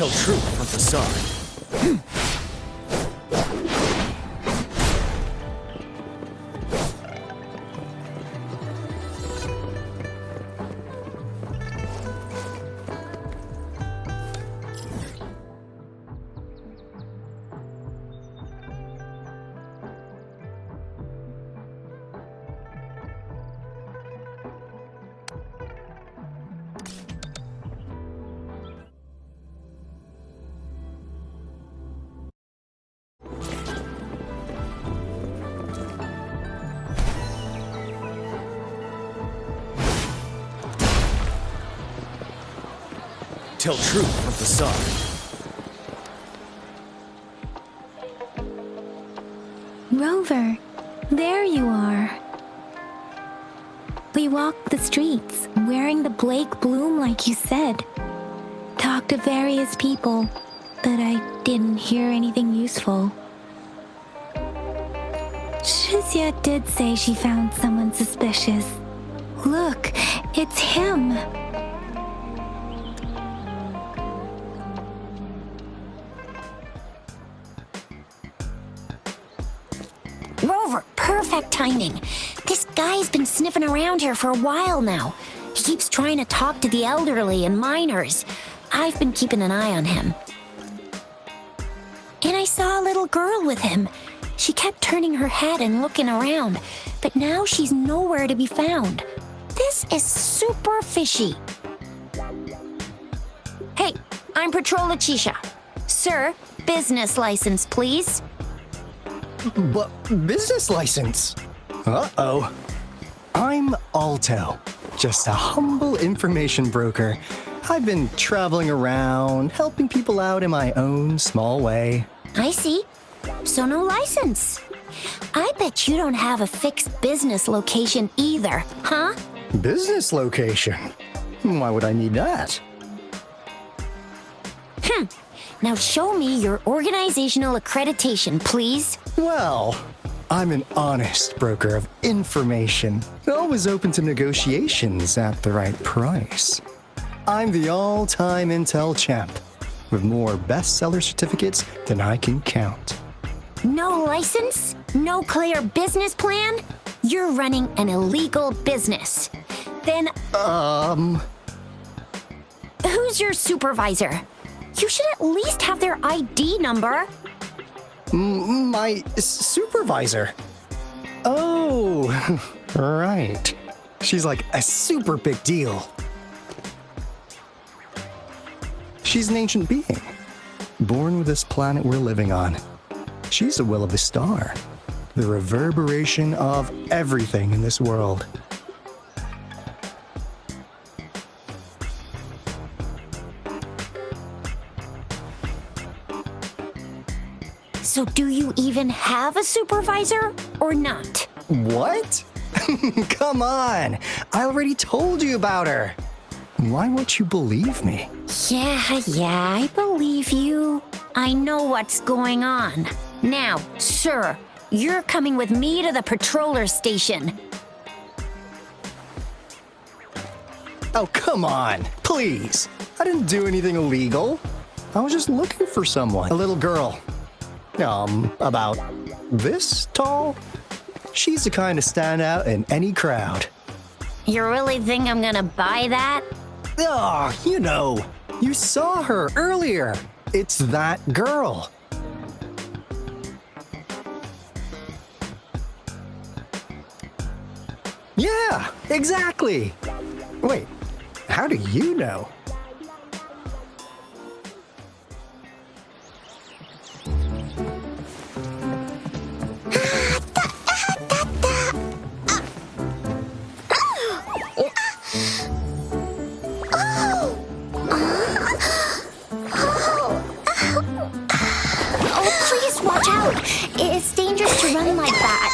Tell truth from facade. Tell truth from facade. Rover, there you are. We walked the streets, wearing the Blake bloom like you said. Talked to various people, but I didn't hear anything useful. Shizia did say she found someone suspicious. Look, it's him. Rover, perfect timing. This guy's been sniffing around here for a while now. He keeps trying to talk to the elderly and minors. I've been keeping an eye on him. And I saw a little girl with him. She kept turning her head and looking around, but now she's nowhere to be found. This is super fishy. Hey, I'm Patrol Letitia. Sir, business license, please. But business license? Uh-oh. I'm Alto, just a humble information broker. I've been traveling around, helping people out in my own small way. I see. So no license. I bet you don't have a fixed business location either, huh? Business location? Why would I need that? Now show me your organizational accreditation, please. Well, I'm an honest broker of information, always open to negotiations at the right price. I'm the all-time Intel champ, with more bestseller certificates than I can count. No license? No clear business plan? You're running an illegal business. Then, who's your supervisor? You should at least have their ID number. My supervisor? Oh, right. She's like a super big deal. She's an ancient being, born with this planet we're living on. She's the will of the star, the reverberation of everything in this world. So do you even have a supervisor or not? What? Come on! I already told you about her. Why won't you believe me? Yeah, I believe you. I know what's going on. Now, sir, you're coming with me to the patroller station. Oh, come on, please. I didn't do anything illegal. I was just looking for someone. A little girl. About this tall? She's the kind to stand out in any crowd. You really think I'm gonna buy that? Oh, you know, you saw her earlier. It's that girl. Yeah, exactly. Wait, how do you know? Oh, please watch out! It's dangerous to run like that.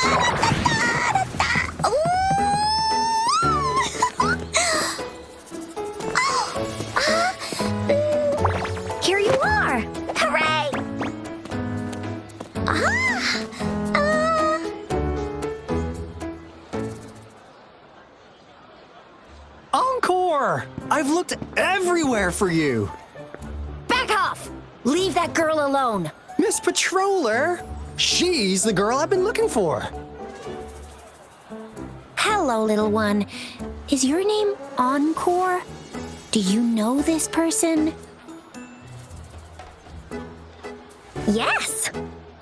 Here you are! Hooray! Encore! I've looked everywhere for you. Back off! Leave that girl alone. Miss Patroller! She's the girl I've been looking for. Hello, little one. Is your name Encore? Do you know this person? Yes,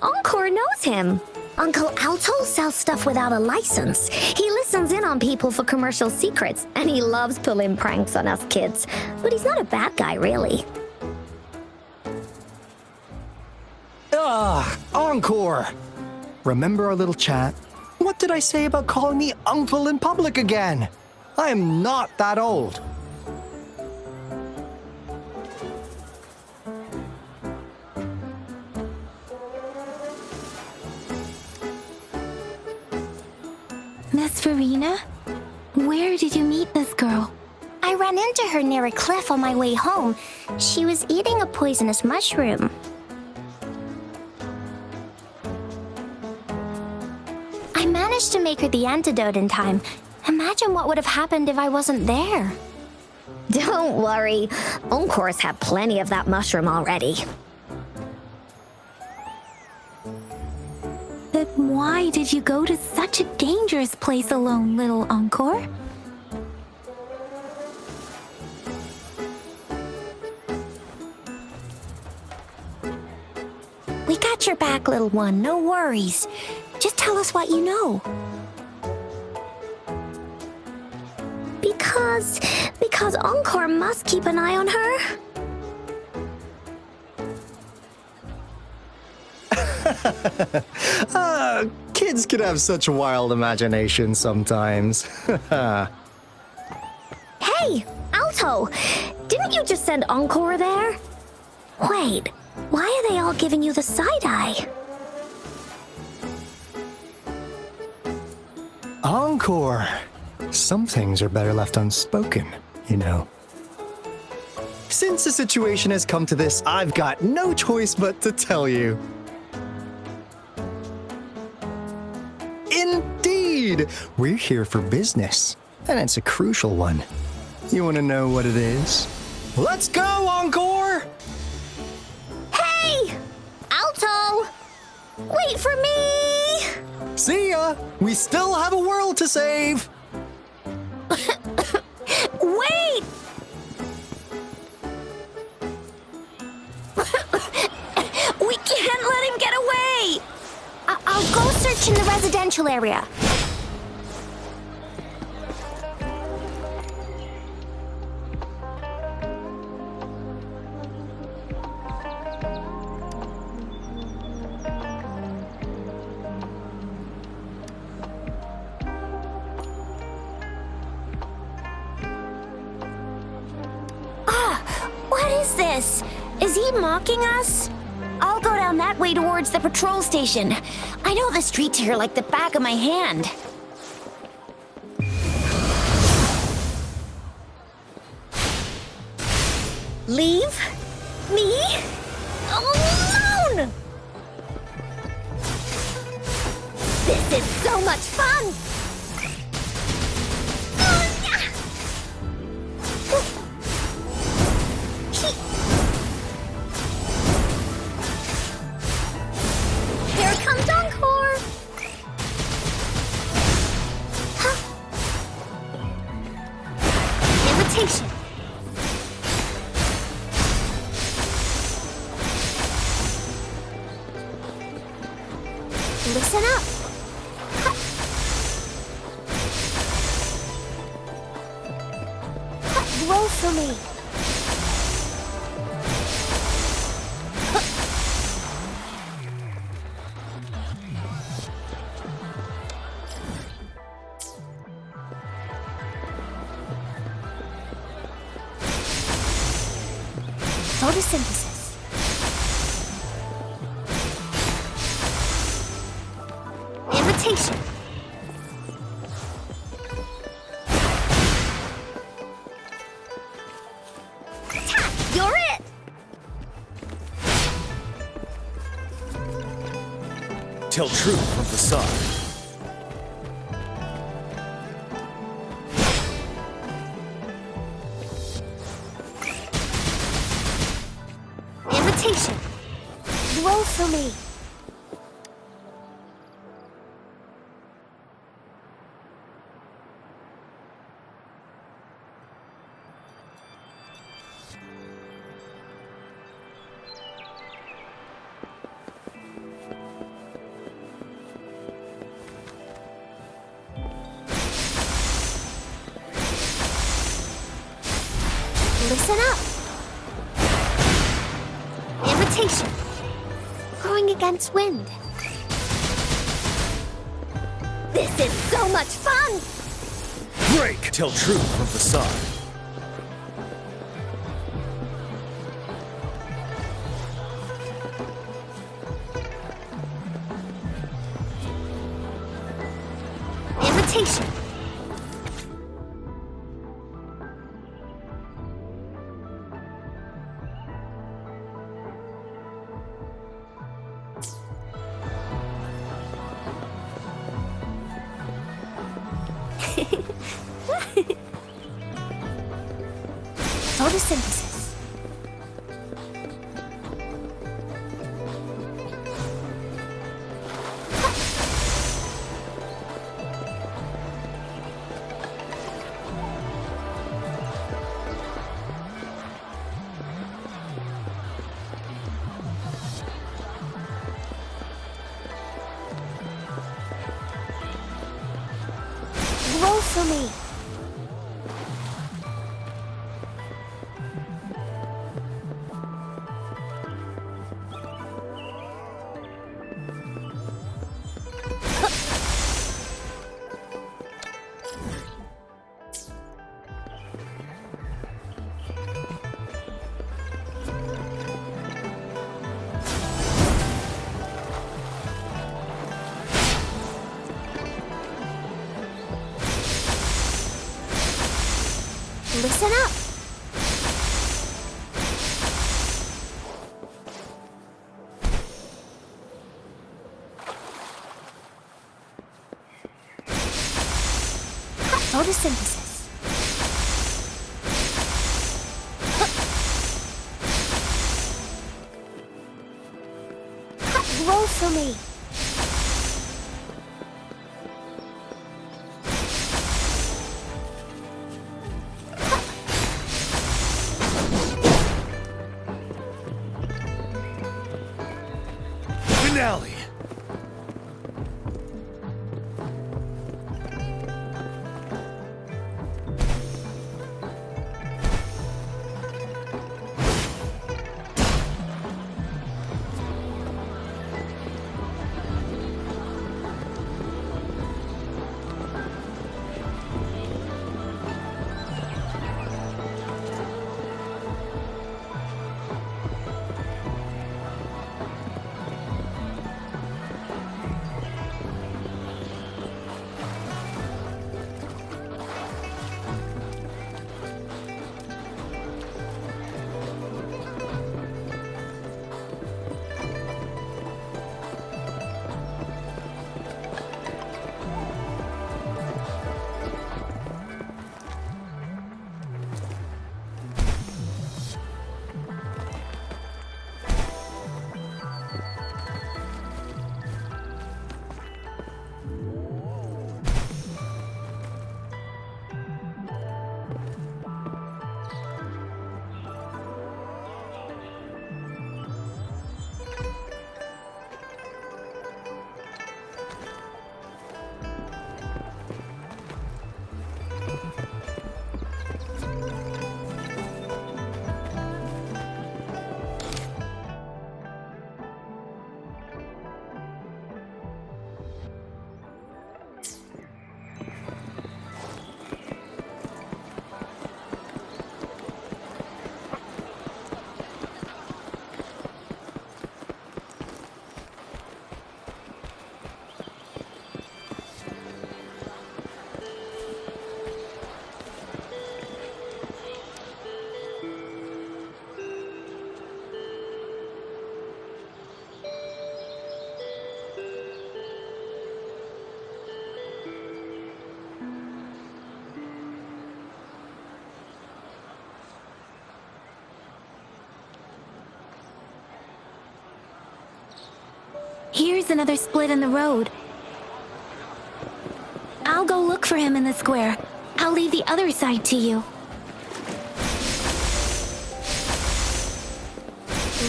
Encore knows him. Uncle Alto sells stuff without a license. He listens in on people for commercial secrets, and he loves pulling pranks on us kids. But he's not a bad guy, really. Encore! Remember our little chat? What did I say about calling me uncle in public again? I am not that old. Miss Verena? Where did you meet this girl? I ran into her near a cliff on my way home. She was eating a poisonous mushroom. I managed to make her the antidote in time. Imagine what would have happened if I wasn't there. Don't worry. Encore's had plenty of that mushroom already. But why did you go to such a dangerous place alone, little Encore? We got your back, little one. No worries. Just tell us what you know. Because Encore must keep an eye on her. Kids can have such wild imaginations sometimes. Hey, Alto! Didn't you just send Encore there? Wait, why are they all giving you the side eye? Encore! Some things are better left unspoken, you know. Since the situation has come to this, I've got no choice but to tell you. Indeed! We're here for business, and it's a crucial one. You want to know what it is? Let's go, Encore! Hey! Alto! Wait for me! See ya! We still have a world to save! Wait! We can't let him get away! I'll go search in the residential area. What is this? Is he mocking us? I'll go down that way towards the patrol station. I know the streets here like the back of my hand. Leave me alone! This is so much fun! Here comes Encore! Huh? Invitation. Listen up. Huh. Huh, roll for me. Photosynthesis. Invitation. Ta! You're it! Tell truth from facade. Invitation. for me. Listen up. Invitation. Going against wind. This is so much fun! Break! Tell truth from facade. Invitation. Photosynthesis. Roll for me. Listen up. Photosynthesis. Roll for me. Finale! Here's another split in the road. I'll go look for him in the square. I'll leave the other side to you.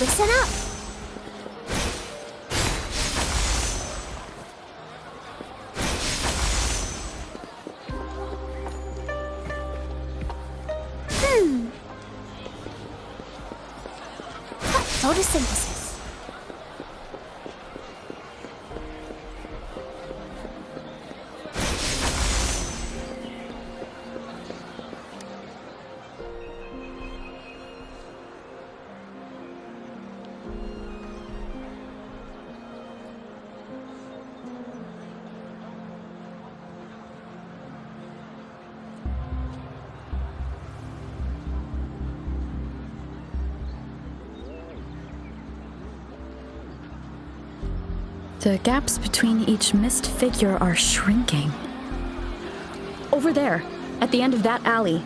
Listen up. Photosynthesis. The gaps between each mist figure are shrinking. Over there, at the end of that alley.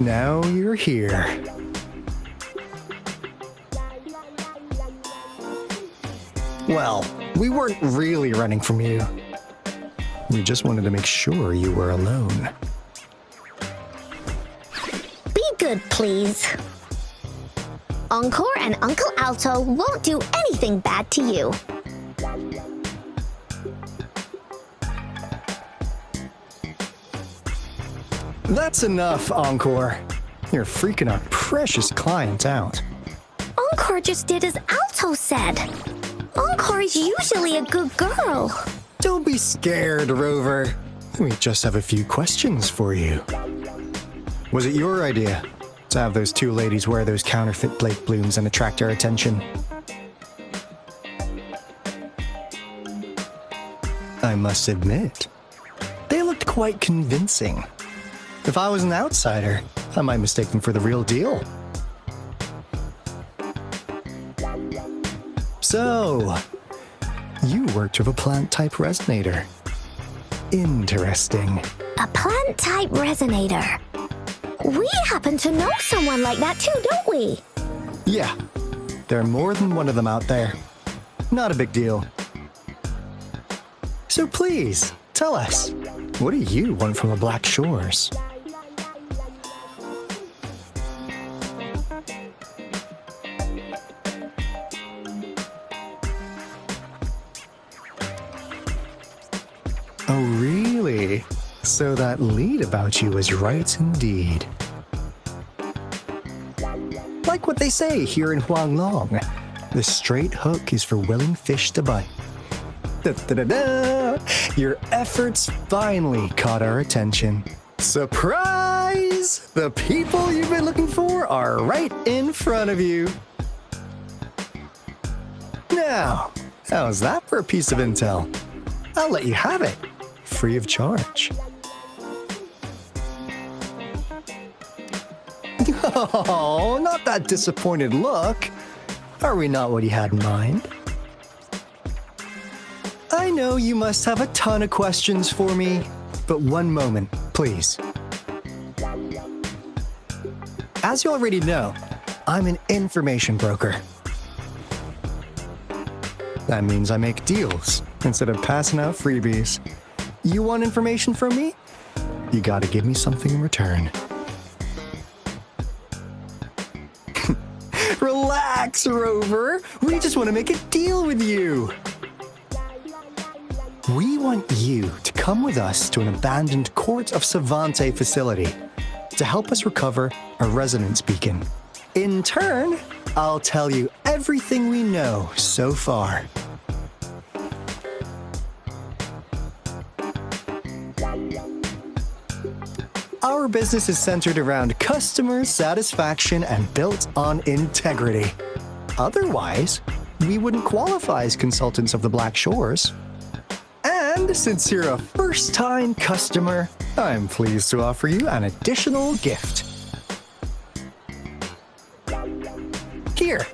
Now you're here. Well, we weren't really running from you. We just wanted to make sure you were alone. Be good, please. Encore and Uncle Alto won't do anything bad to you. That's enough, Encore. You're freaking our precious client out. Encore just did as Alto said. Encore's usually a good girl. Don't be scared, Rover. We just have a few questions for you. Was it your idea to have those two ladies wear those counterfeit Blake blooms and attract our attention? I must admit, they looked quite convincing. If I was an outsider, I might mistake them for the real deal. So, you worked with a plant-type resonator. Interesting. A plant-type resonator. We happen to know someone like that too, don't we? Yeah, there are more than one of them out there. Not a big deal. So please, tell us, what do you want from the Black Shores? Oh, really? So that lead about you was right indeed. Like what they say here in Huanglong, the straight hook is for willing fish to bite. Da-da-da-da! Your efforts finally caught our attention. Surprise! The people you've been looking for are right in front of you. Now, how's that for a piece of intel? I'll let you have it, free of charge. Oh, not that disappointed look. Are we not what you had in mind? I know you must have a ton of questions for me, but one moment, please. As you already know, I'm an information broker. That means I make deals instead of passing out freebies. You want information from me? You gotta give me something in return. Relax, Rover. We just want to make a deal with you. We want you to come with us to an abandoned Court of Savante facility to help us recover a resonance beacon. In turn, I'll tell you everything we know so far. Our business is centered around customer satisfaction and built on integrity. Otherwise, we wouldn't qualify as consultants of the Black Shores. And since you're a first-time customer, I'm pleased to offer you an additional gift. Here,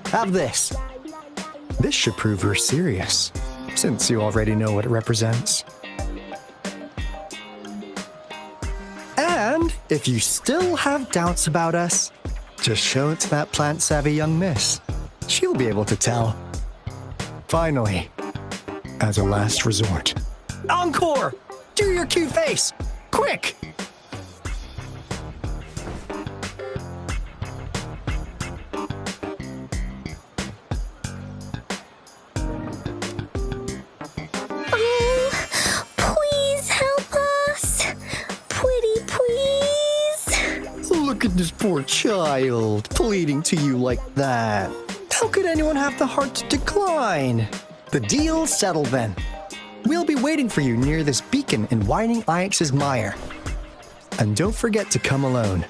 have this. This should prove you're serious, since you already know what it represents. And if you still have doubts about us, just show it to that plant-savvy young miss. She'll be able to tell. Finally, as a last resort. Encore! Do your cute face! Quick! Oh, please help us. Pretty please. Look at this poor child, pleading to you like that. How could anyone have the heart to decline? The deal's settled then. We'll be waiting for you near this beacon in Whining Ix's mire. And don't forget to come alone,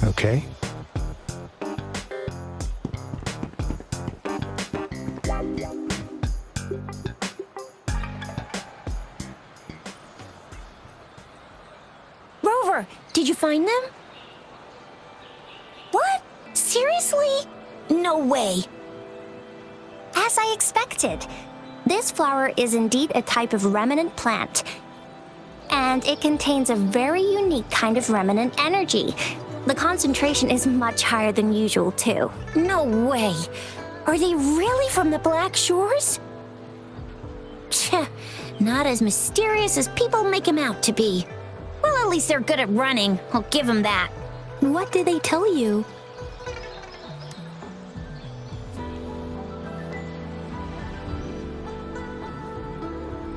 okay? Rover, did you find them? What? Seriously? No way. As I expected, this flower is indeed a type of remnant plant, and it contains a very unique kind of remnant energy. The concentration is much higher than usual, too. No way. Are they really from the Black Shores? Tch, not as mysterious as people make them out to be. Well, at least they're good at running. I'll give them that. What did they tell you?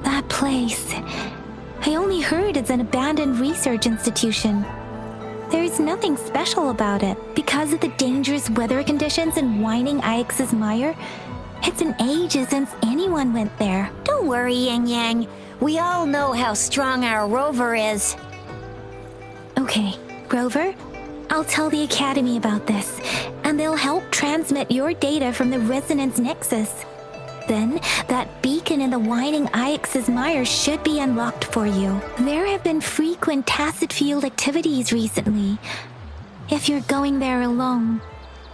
That place. I only heard it's an abandoned research institution. There's nothing special about it. Because of the dangerous weather conditions in Whining Ix's mire, It's been ages since anyone went there. Don't worry, Yang Yang. We all know how strong our rover is. Okay, Rover, I'll tell the Academy about this, and they'll help transmit your data from the Resonance Nexus. Then, that beacon in the Whining Ix's mire should be unlocked for you. There have been frequent tacit field activities recently. If you're going there alone,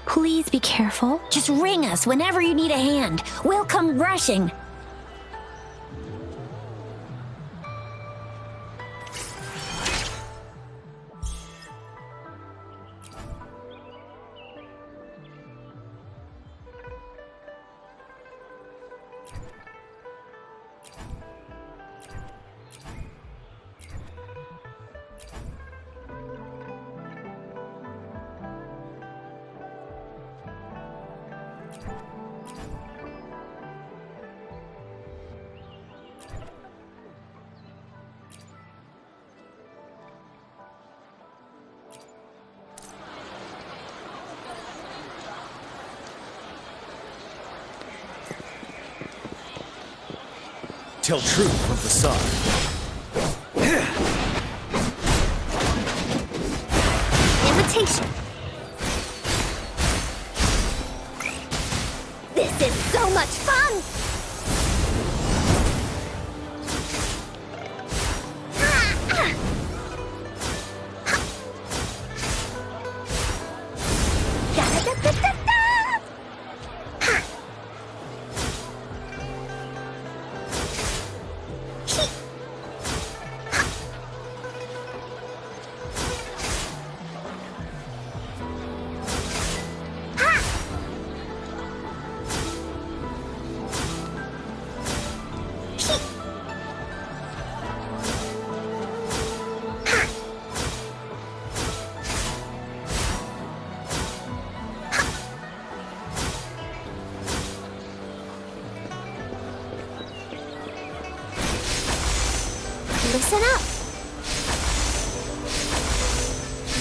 please be careful. Just ring us whenever you need a hand. We'll come rushing. Tell truth from facade. Invitation. This is so much fun! Listen up.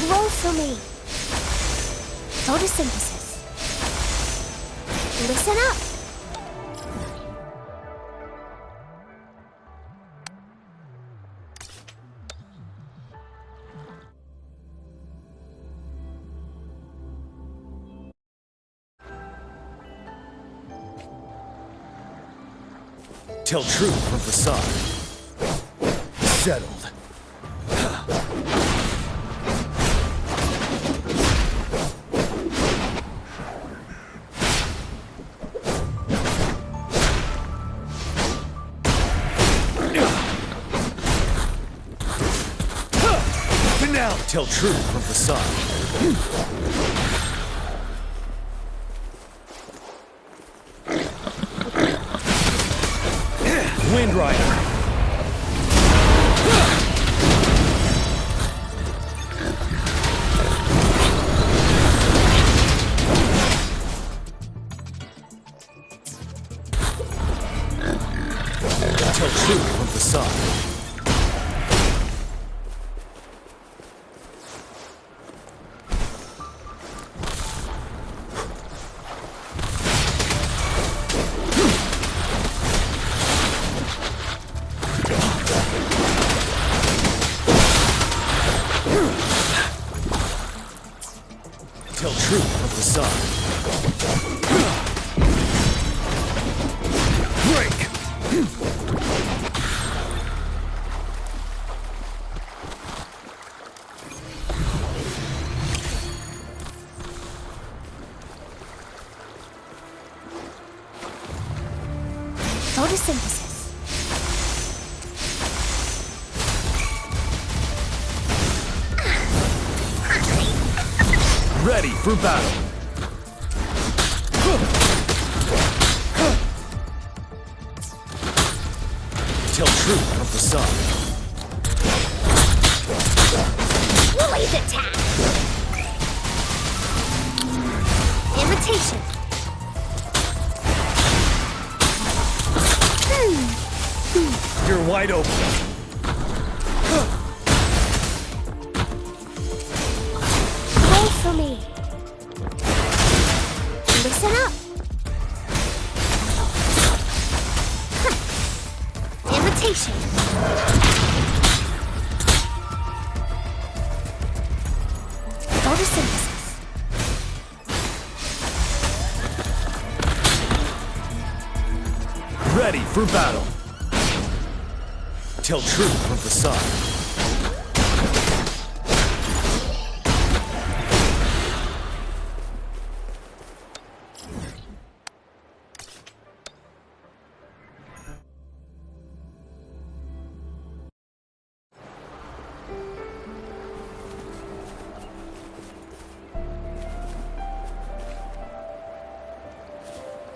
Roll for me. Photosynthesis. Listen up. Tell truth from facade. Settled. Finale. Tell truth from facade. Wind Rider. Tell truth from facade. Tell truth from facade. Break! Photosynthesis. Ready for battle. Tell truth from facade. Blaze attack. Invitation. You're wide open. Roll for me. Listen up. For battle. Till truth of the sun.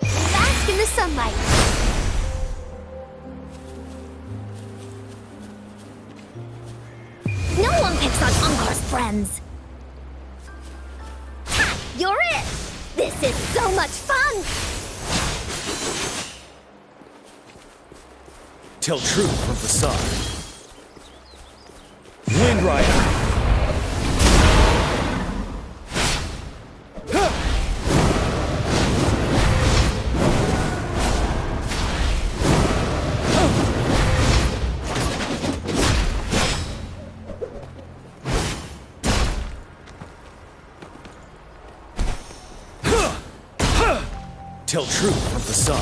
Bask in the sunlight. No one picks on Encore's friends. Ha! You're it! This is so much fun! Till truth of the sun. Wind Rider. Till truth of the sun.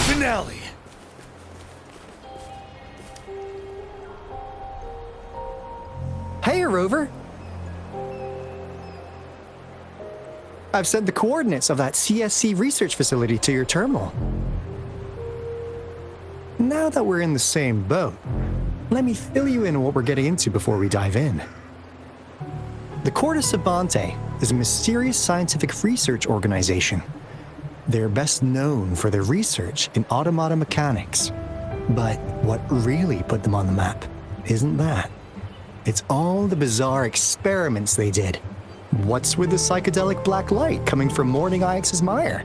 Finale. Hey, Rover. I've sent the coordinates of that CSC research facility to your terminal. Now that we're in the same boat, let me fill you in on what we're getting into before we dive in. The Corda Savante is a mysterious scientific research organization. They're best known for their research in automata mechanics. But what really put them on the map isn't that. It's all the bizarre experiments they did. What's with the psychedelic black light coming from Morning Ix's mire?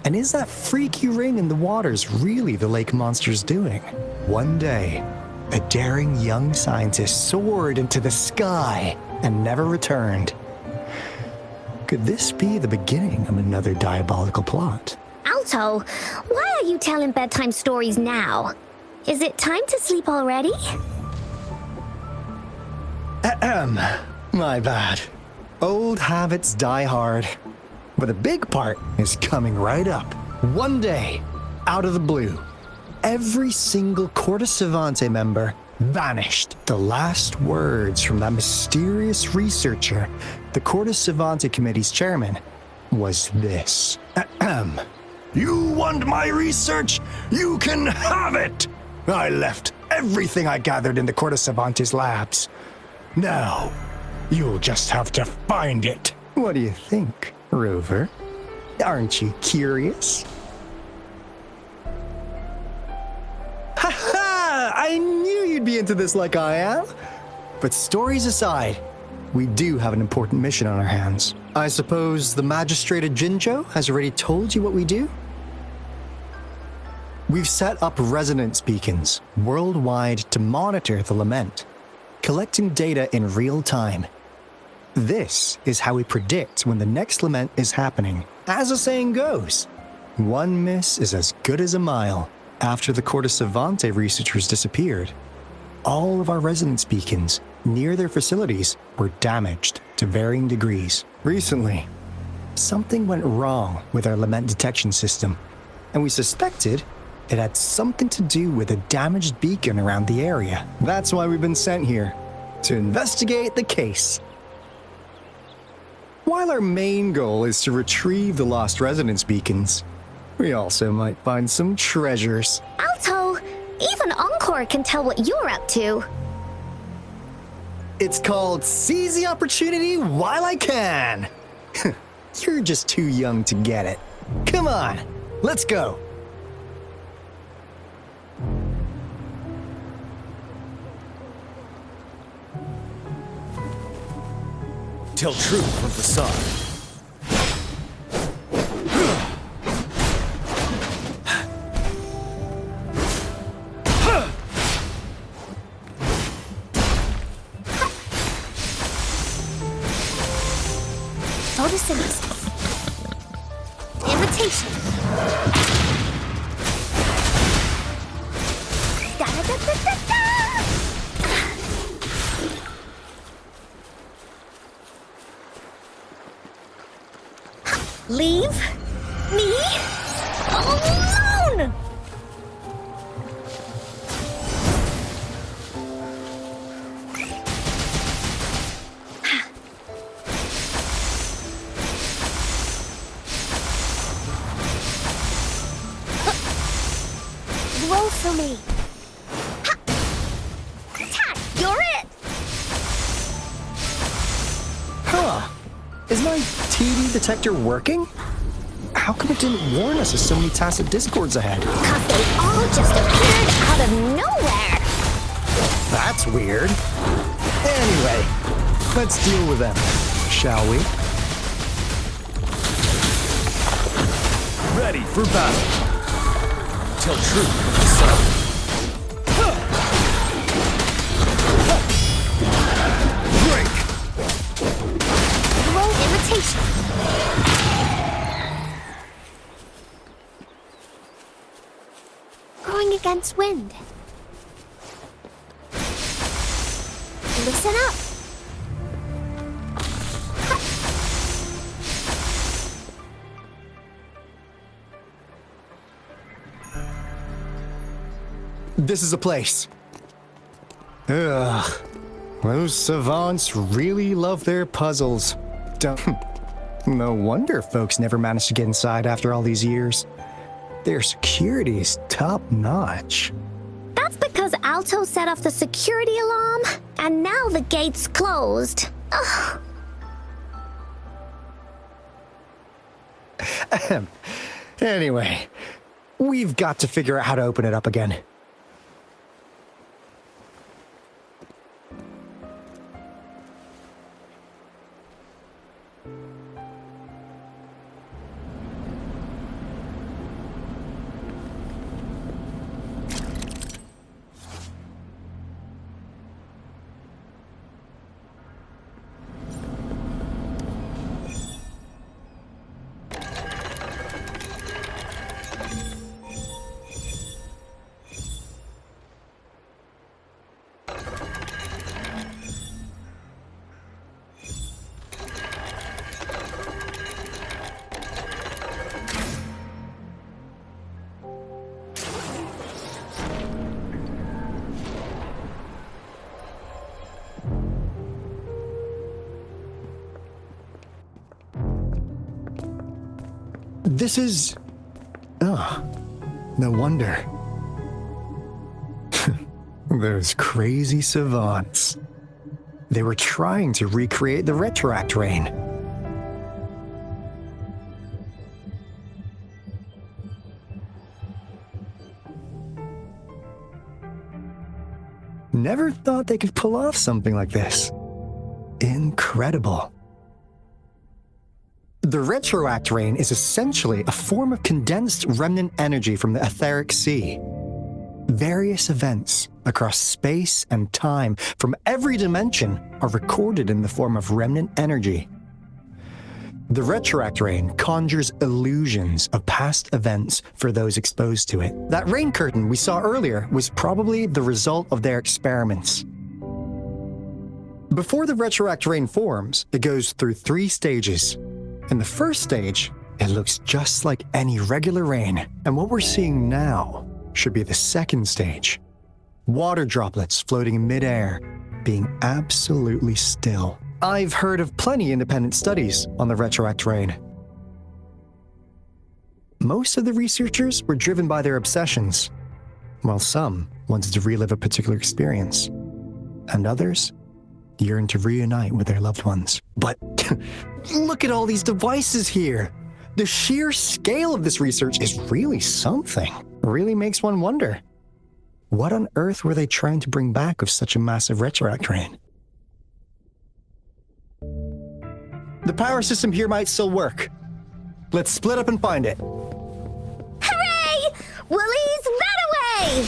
And is that freaky ring in the waters really the lake monster's doing? One day, a daring young scientist soared into the sky and never returned. Could this be the beginning of another diabolical plot? Alto, why are you telling bedtime stories now? Is it time to sleep already? Ahem. My bad. Old habits die hard. But a big part is coming right up. One day, out of the blue, every single Corda Savante member vanished. The last words from that mysterious researcher, the Corda Savante Committee's chairman, was this. Ahem. You want my research? You can have it! I left everything I gathered in the Corda Savante's labs. Now, you'll just have to find it. What do you think, Rover? Aren't you curious? Ha ha! I knew you'd be into this like I am. But stories aside, we do have an important mission on our hands. I suppose the Magistrate of Jinzhou has already told you what we do? We've set up resonance beacons worldwide to monitor the lament, collecting data in real time. This is how we predict when the next lament is happening. As the saying goes, one miss is as good as a mile. After the Corda Savante researchers disappeared, all of our resonance beacons near their facilities were damaged to varying degrees. Recently, something went wrong with our lament detection system, and we suspected it had something to do with a damaged beacon around the area. That's why we've been sent here, to investigate the case. While our main goal is to retrieve the lost resonance beacons, we also might find some treasures. Alto, even Encore can tell what you're up to. It's called Seize the Opportunity While I Can. You're just too young to get it. Come on, let's go. Till truth of the sun. Photosynthesis. Invitation. Da-da-da-da-da-da! Leave me alone! Roll for me. Ha! Attack! You're it! Huh. Is my TD detector working? How come it didn't warn us of so many tacit discords ahead? Cause they all just appeared out of nowhere! That's weird. Anyway, let's deal with them, shall we? Ready for battle. Till truth from the sun. Break! Roll imitation. Going against wind. Listen up. This is a place. Ugh. Those savants really love their puzzles. Don't. No wonder folks never managed to get inside after all these years. Their security's top notch. That's because Alto set off the security alarm, and now the gate's closed. Ugh. Anyway, we've got to figure out how to open it up again. This is... Oh, no wonder. Those crazy savants. They were trying to recreate the Retroact Rain. Never thought they could pull off something like this. Incredible. The Retroact Rain is essentially a form of condensed remnant energy from the etheric sea. Various events across space and time from every dimension are recorded in the form of remnant energy. The Retroact Rain conjures illusions of past events for those exposed to it. That rain curtain we saw earlier was probably the result of their experiments. Before the Retroact Rain forms, it goes through 3 stages. In the first stage, it looks just like any regular rain, and what we're seeing now should be the second stage. Water droplets floating in midair, being absolutely still. I've heard of plenty independent studies on the Retroact Rain. Most of the researchers were driven by their obsessions, while some wanted to relive a particular experience, and others yearned to reunite with their loved ones. But look at all these devices here. The sheer scale of this research is really something. Really makes one wonder. What on earth were they trying to bring back with such a massive Retroact Rain? The power system here might still work. Let's split up and find it. Hooray! Willie's Runaway!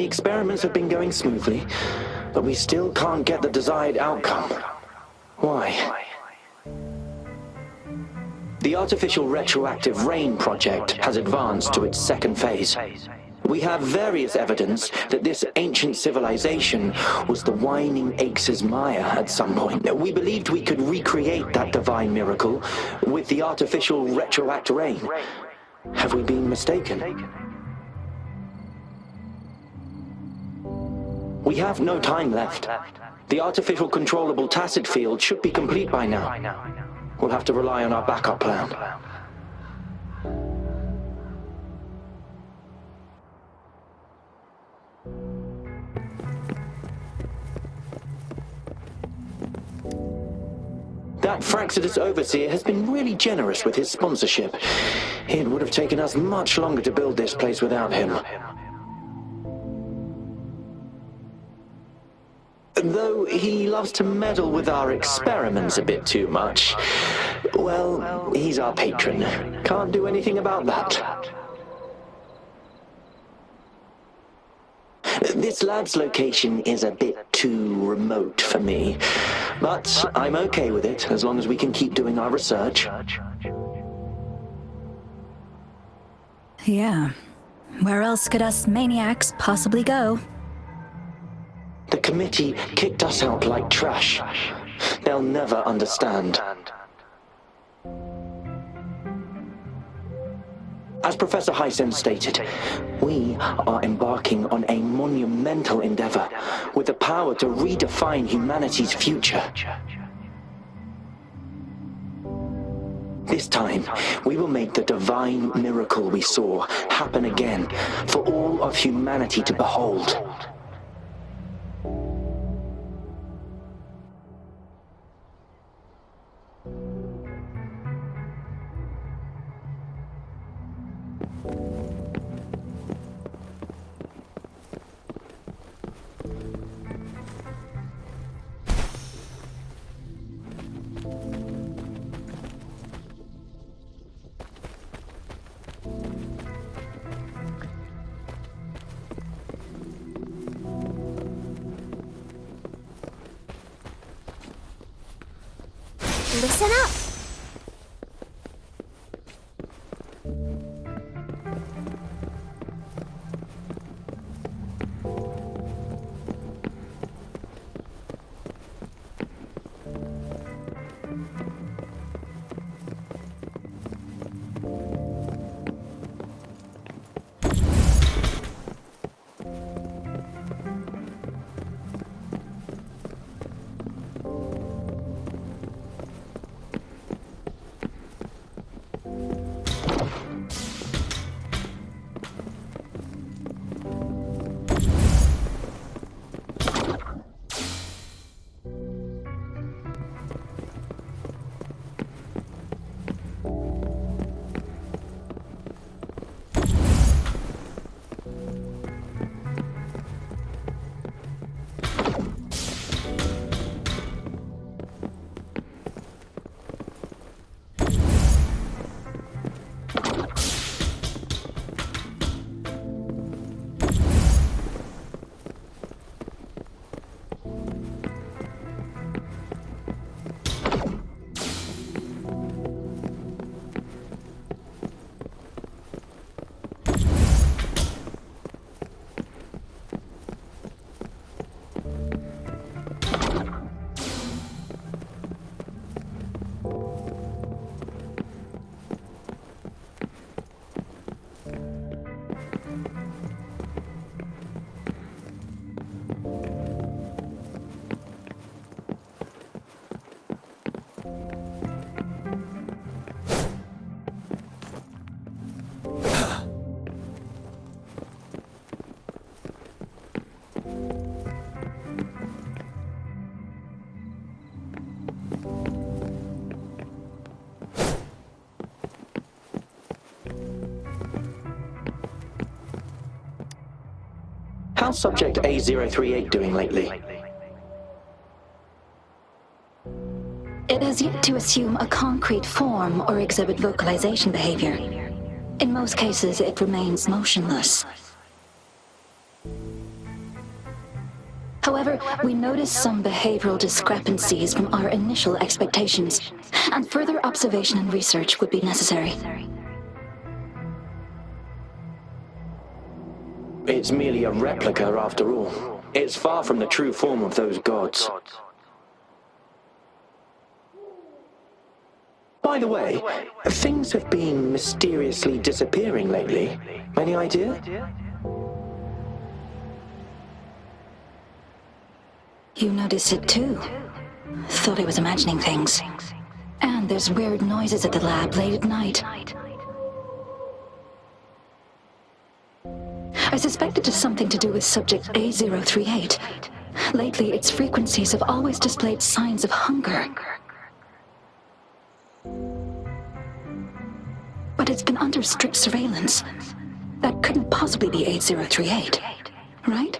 The experiments have been going smoothly, but we still can't get the desired outcome. Why? The artificial retroactive rain project has advanced to its second phase. We have various evidence that this ancient civilization was the Whining Aches' Maya at some point. We believed we could recreate that divine miracle with the artificial retroact rain. Have we been mistaken? We have no time left. The artificial controllable tacit field should be complete by now. We'll have to rely on our backup plan. That Fraxidus overseer has been really generous with his sponsorship. It would have taken us much longer to build this place without him. Though he loves to meddle with our experiments a bit too much. Well, he's our patron. Can't do anything about that. This lab's location is a bit too remote for me, but I'm okay with it as long as we can keep doing our research. Yeah. Where else could us maniacs possibly go? The committee kicked us out like trash. They'll never understand. As Professor Hyson stated, we are embarking on a monumental endeavor with the power to redefine humanity's future. This time, we will make the divine miracle we saw happen again for all of humanity to behold. Listen up! How's Subject A038 doing lately? It has yet to assume a concrete form or exhibit vocalization behavior. In most cases, it remains motionless. However, we noticed some behavioral discrepancies from our initial expectations, and further observation and research would be necessary. It's merely a replica after all. It's far from the true form of those gods. By the way, things have been mysteriously disappearing lately. Any idea? You notice it too. Thought I was imagining things. And there's weird noises at the lab late at night. I suspect it is something to do with subject A038. Lately, its frequencies have always displayed signs of hunger. But it's been under strict surveillance. That couldn't possibly be A038, right?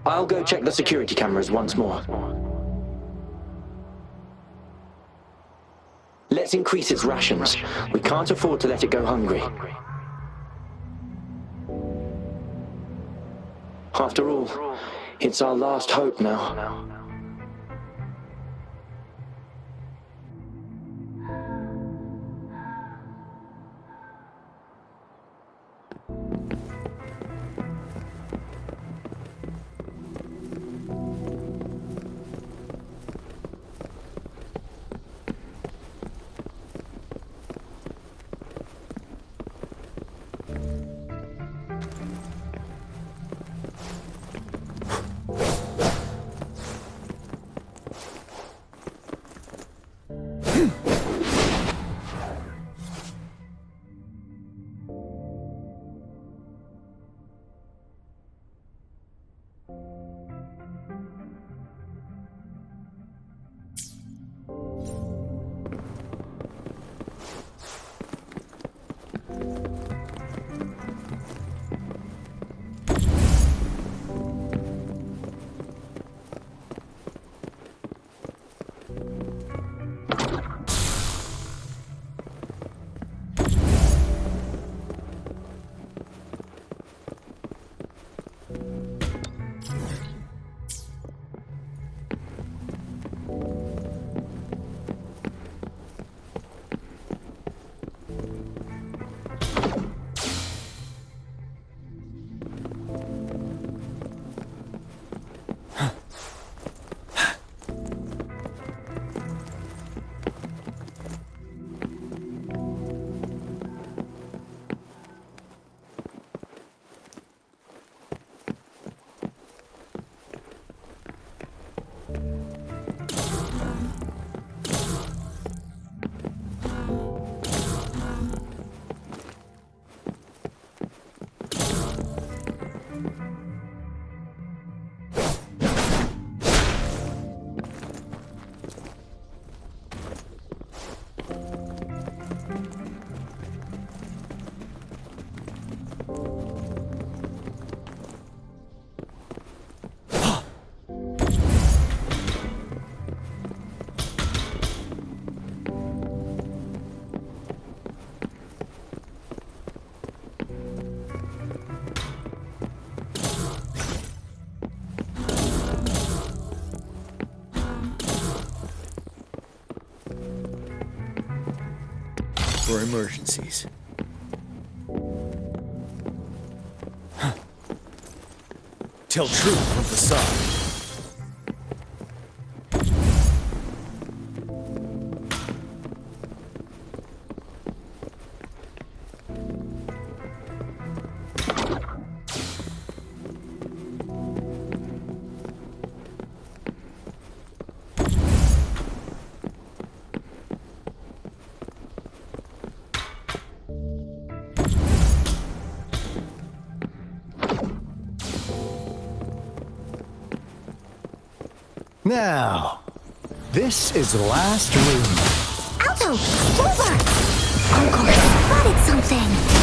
I'll go check the security cameras once more. Let's increase its rations. We can't afford to let it go hungry. After all, it's our last hope now. For emergencies. Tell truth from facade. Now, this is the last room. Alto! Rover! Encore spotted something!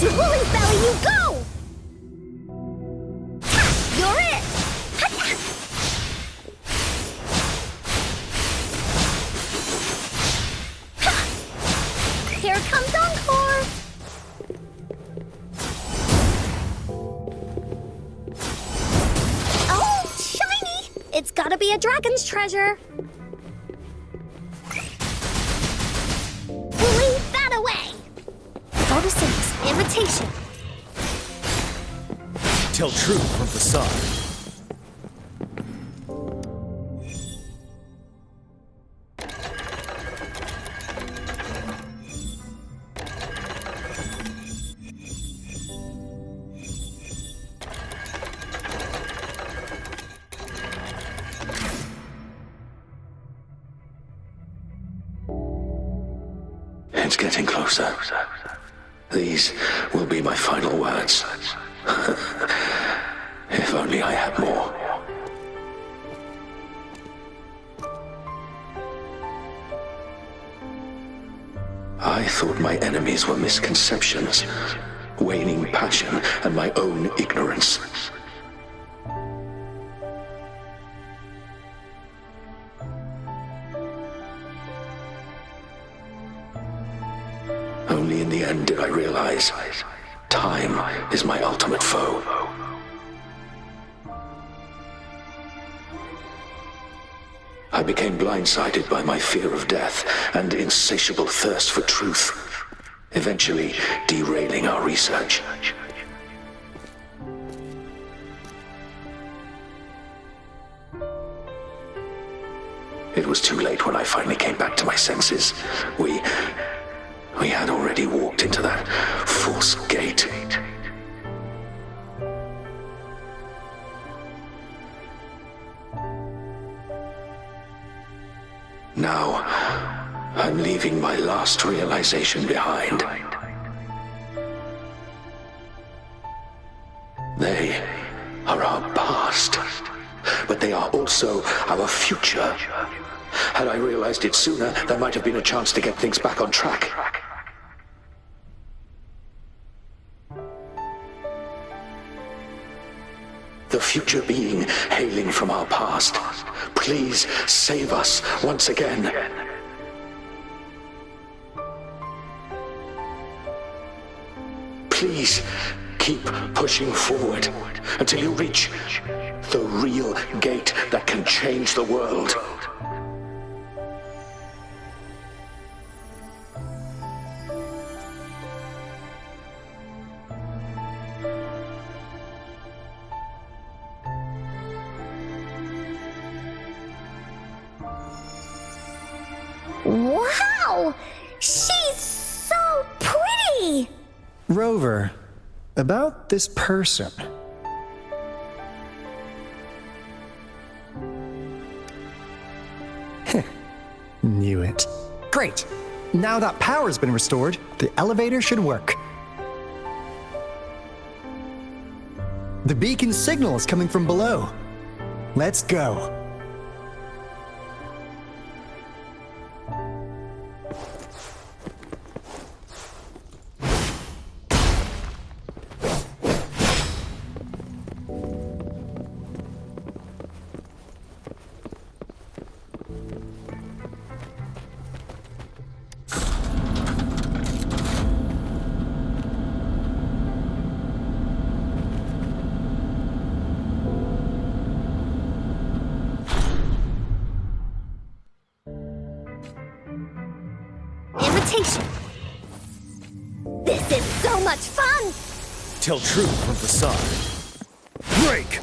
Into Woolly's belly you go! Ha! You're it! Ha! Here comes Encore! Oh, shiny! It's gotta be a dragon's treasure. Woolly, that away! Photosynthesis, imitation. Tell truth from facade. It's getting closer. These will be my final words. If only I had more. I thought my enemies were misconceptions, waning passion, and my own ignorance. Only in the end did I realize time is my ultimate foe. I became blindsided by my fear of death and insatiable thirst for truth, eventually derailing our research. It was too late when I finally came back to my senses. We had already walked into that false gate. Now, I'm leaving my last realization behind. They are our past, but they are also our future. Had I realized it sooner, there might have been a chance to get things back on track. The future being hailing from our past, please save us once again. Please keep pushing forward until you reach the real gate that can change the world. Wow! She's so pretty! Rover, about this person. Knew it. Great! Now that power's been restored, the elevator should work. The beacon signal is coming from below. Let's go. Invitation. This is so much fun! Tell truth from facade. Break!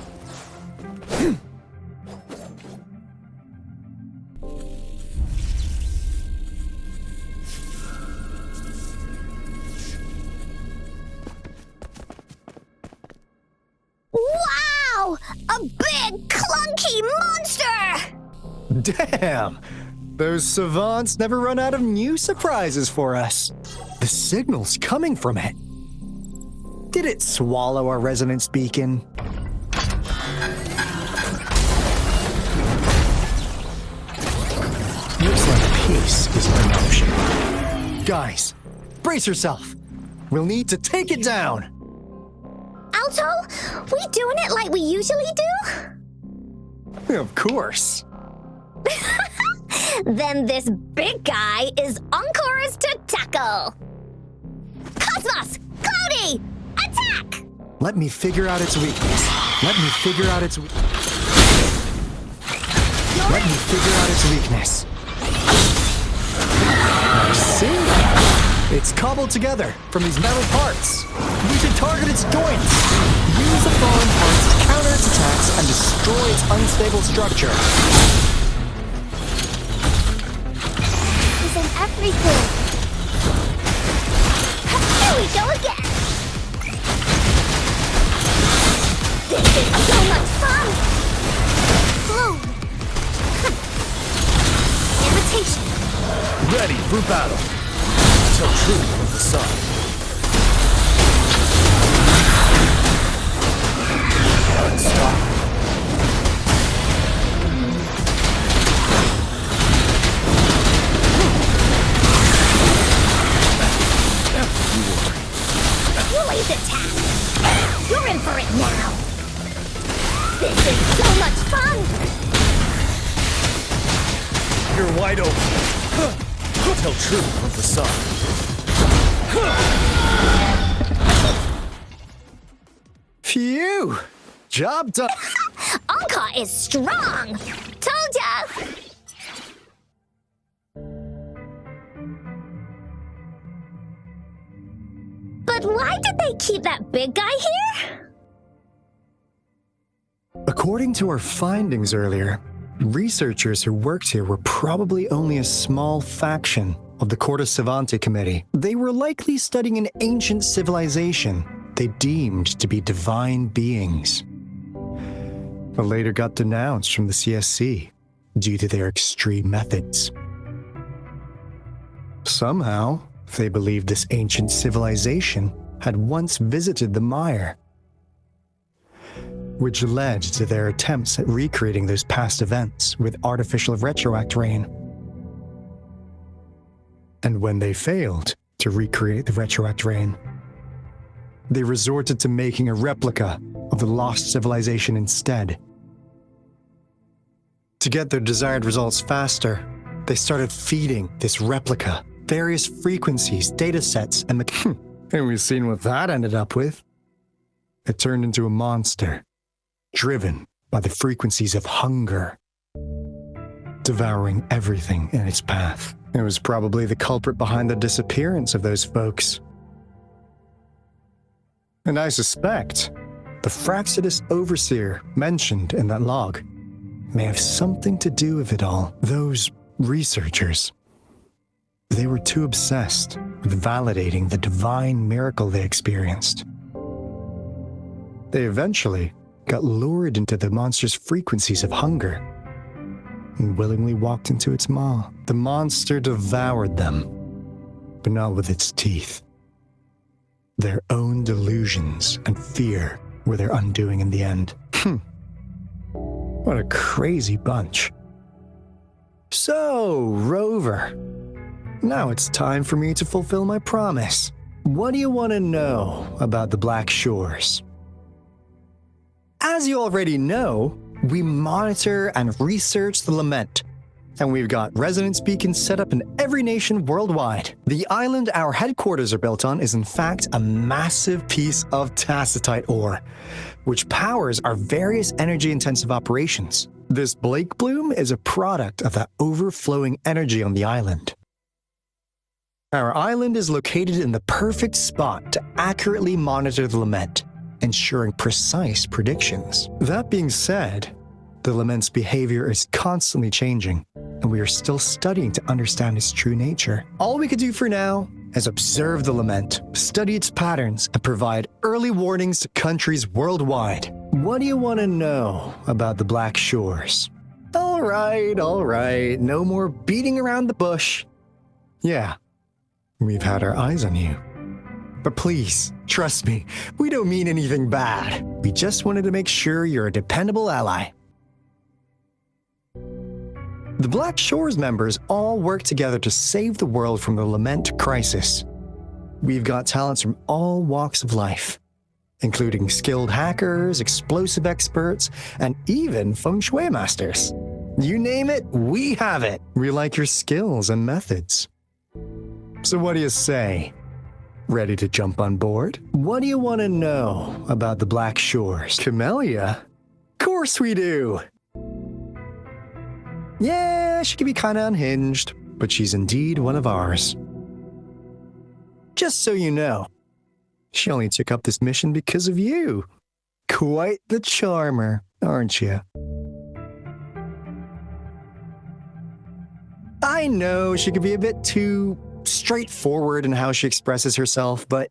Wow! A big, clunky monster! Damn! Those savants never run out of new surprises for us. The signal's coming from it. Did it swallow our resonance beacon? Looks like peace is an option. Guys, brace yourself. We'll need to take it down. Alto, we doing it like we usually do? Of course. Then this big guy is Encore's to tackle. Cosmos! Cloudy! Attack! Let me figure out its weakness. Let me figure out its weakness. I see. It's cobbled together from these metal parts. We should target its joints. Use the fallen parts to counter its attacks and destroy its unstable structure. He's in everything. Here we go again. This is so much fun. Boom. Invitation. Ready for battle. Tell truth from the sun. Stop. Woolly's attack. You're in for it now. This is so much fun. You're wide open. Tell truth from the sun. Phew! Job done. Anka is strong. Told ya. But why did they keep that big guy here? According to our findings earlier, researchers who worked here were probably only a small faction of the Corte Savante Committee. They were likely studying an ancient civilization they deemed to be divine beings, but later got denounced from the CSC due to their extreme methods. Somehow, they believed this ancient civilization had once visited the Mire, which led to their attempts at recreating those past events with artificial retroact rain. And when they failed to recreate the retroact rain, they resorted to making a replica of the lost civilization instead. To get their desired results faster, they started feeding this replica various frequencies, data sets, and and we've seen what that ended up with. It turned into a monster, driven by the frequencies of hunger, devouring everything in its path. It was probably the culprit behind the disappearance of those folks. And I suspect the Fraxidus Overseer mentioned in that log may have something to do with it all. Those researchers, they were too obsessed with validating the divine miracle they experienced. They eventually got lured into the monster's frequencies of hunger and willingly walked into its maw. The monster devoured them, but not with its teeth. Their own delusions and fear were their undoing in the end. What a crazy bunch. So, Rover, now it's time for me to fulfill my promise. What do you want to know about the Black Shores? As you already know, we monitor and research the Lament, and we've got resonance beacons set up in every nation worldwide. The island our headquarters are built on is in fact a massive piece of tacitite ore, which powers our various energy-intensive operations. This Blake Bloom is a product of that overflowing energy on the island. Our island is located in the perfect spot to accurately monitor the Lament, ensuring precise predictions. That being said, the Lament's behavior is constantly changing, and we are still studying to understand its true nature. All we can do for now is observe the Lament, study its patterns, and provide early warnings to countries worldwide. What do you want to know about the Black Shores? All right, no more beating around the bush. Yeah, we've had our eyes on you. But please, trust me, we don't mean anything bad. We just wanted to make sure you're a dependable ally. The Black Shores members all work together to save the world from the Lament crisis. We've got talents from all walks of life, including skilled hackers, explosive experts, and even feng shui masters. You name it, we have it. We like your skills and methods. So what do you say? Ready to jump on board? What do you want to know about the Black Shores? Camellia? Of course we do! Yeah, she can be kinda unhinged, but she's indeed one of ours. Just so you know, she only took up this mission because of you. Quite the charmer, aren't you? I know she can be a bit too straightforward in how she expresses herself, but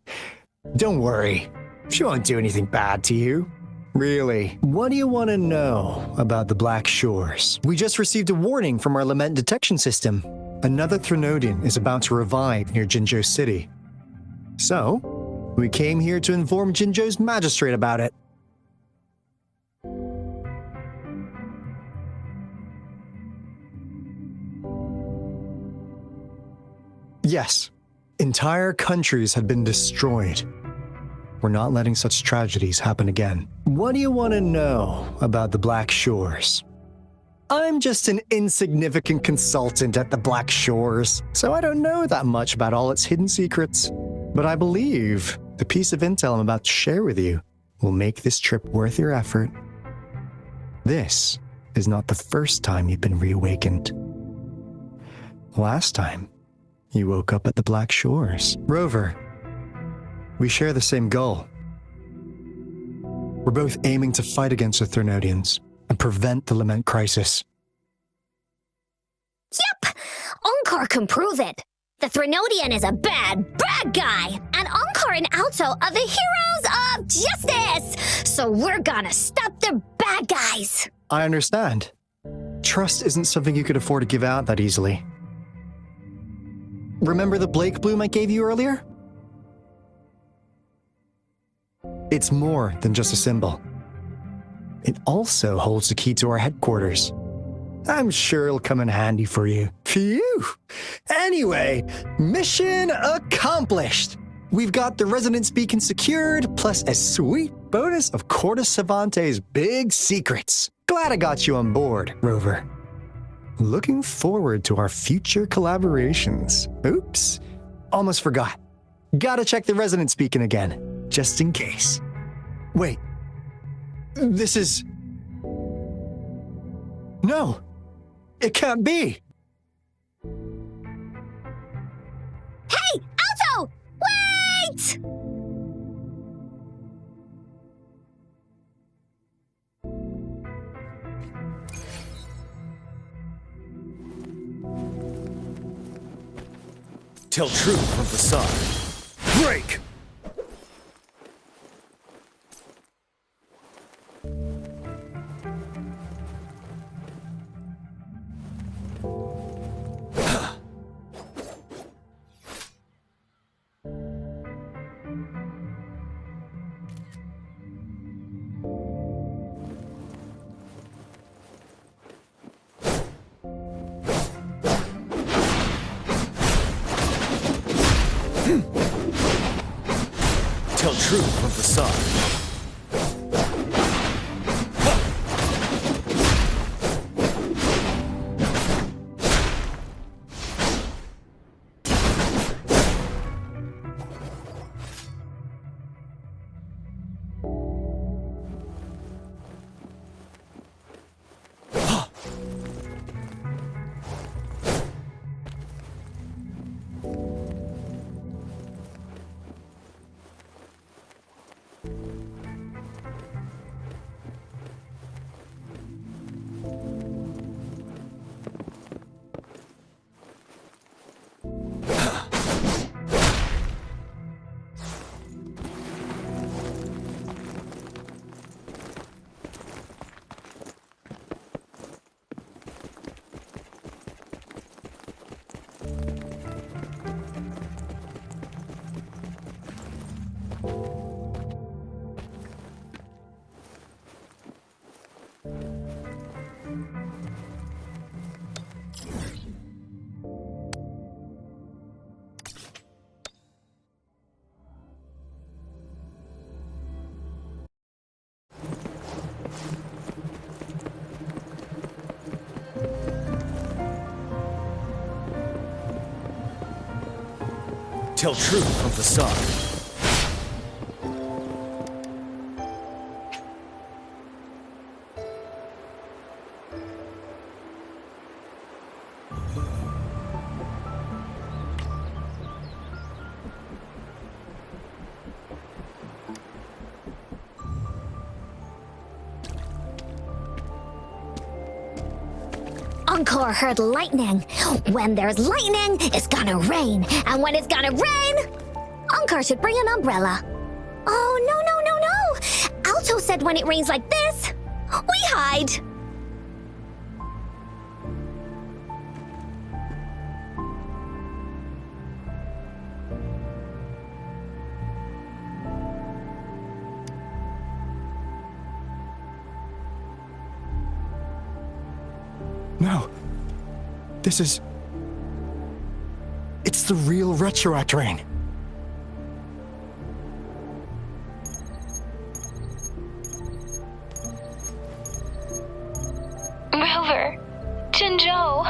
don't worry. She won't do anything bad to you. Really, what do you want to know about the Black Shores? We just received a warning from our lament detection system. Another Threnodian is about to revive near Jinzhou City. So, we came here to inform Jinzhou's magistrate about it. Yes, entire countries have been destroyed. We're not letting such tragedies happen again. What do you want to know about the Black Shores? I'm just an insignificant consultant at the Black Shores, so I don't know that much about all its hidden secrets. But I believe the piece of intel I'm about to share with you will make this trip worth your effort. This is not the first time you've been reawakened. Last time, you woke up at the Black Shores. Rover, we share the same goal. We're both aiming to fight against the Threnodians and prevent the Lament crisis. Yep! Encore can prove it. The Threnodian is a bad guy, and Encore and Alto are the heroes of justice! So we're gonna stop the bad guys! I understand. Trust isn't something you could afford to give out that easily. Remember the Blake Bloom I gave you earlier? It's more than just a symbol. It also holds the key to our headquarters. I'm sure it'll come in handy for you. Phew! Anyway, mission accomplished! We've got the resonance beacon secured, plus a sweet bonus of Cortus Savante's big secrets. Glad I got you on board, Rover. Looking forward to our future collaborations. Oops, almost forgot. Gotta check the resonance beacon again, just in case. Wait, this is... No, it can't be. Hey, Alto! Wait! Tell truth from facade. Break! Tell truth from facade. tell truth from facade. Encore heard lightning. When there's lightning, it's gonna rain. And when it's gonna rain, Encore should bring an umbrella. Oh, no. Alto said when it rains like this, we hide. No. This is... It's the real Retroact Rain. Rover, Jinzhou.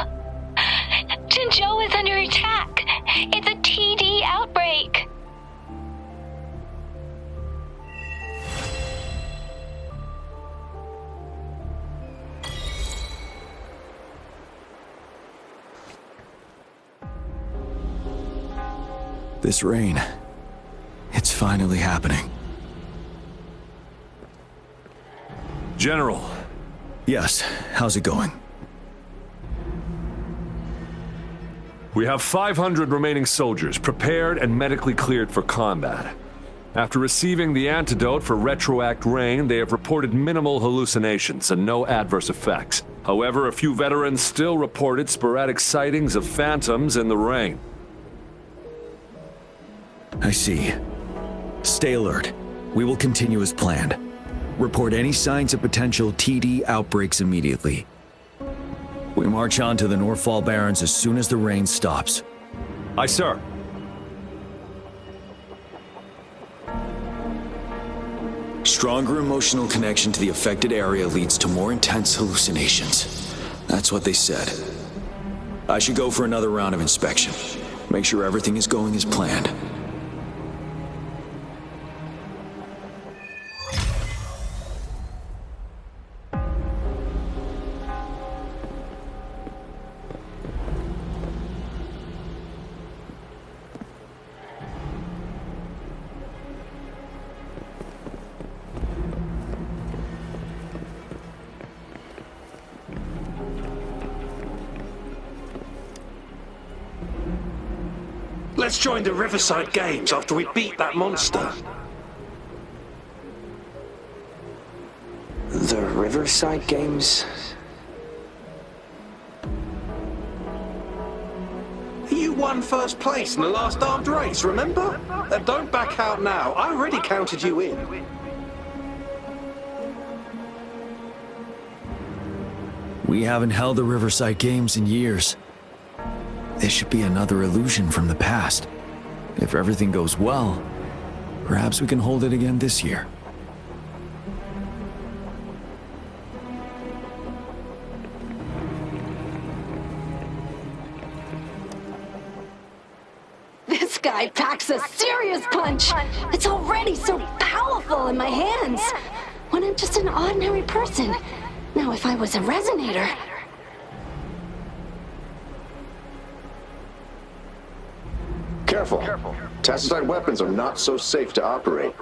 Jinzhou is under attack. It's a TD outbreak. This rain, it's finally happening. General. Yes, how's it going? We have 500 remaining soldiers prepared and medically cleared for combat. After receiving the antidote for Retroact Rain, they have reported minimal hallucinations and no adverse effects. However, a few veterans still reported sporadic sightings of phantoms in the rain. I see. Stay alert. We will continue as planned. Report any signs of potential TD outbreaks immediately. We march on to the Northfall Barrens as soon as the rain stops. Aye, sir. Stronger emotional connection to the affected area leads to more intense hallucinations. That's what they said. I should go for another round of inspection. Make sure everything is going as planned. Let's join the Riverside Games after we beat that monster. The Riverside Games? You won first place in the last armed race, remember? Don't back out now. I already counted you in. We haven't held the Riverside Games in years. This should be another illusion from the past. If everything goes well, perhaps we can hold it again this year. This guy packs a serious punch. It's already so powerful in my hands. When I'm just an ordinary person. Now if I was a resonator... Careful. Tacitite weapons are not so safe to operate.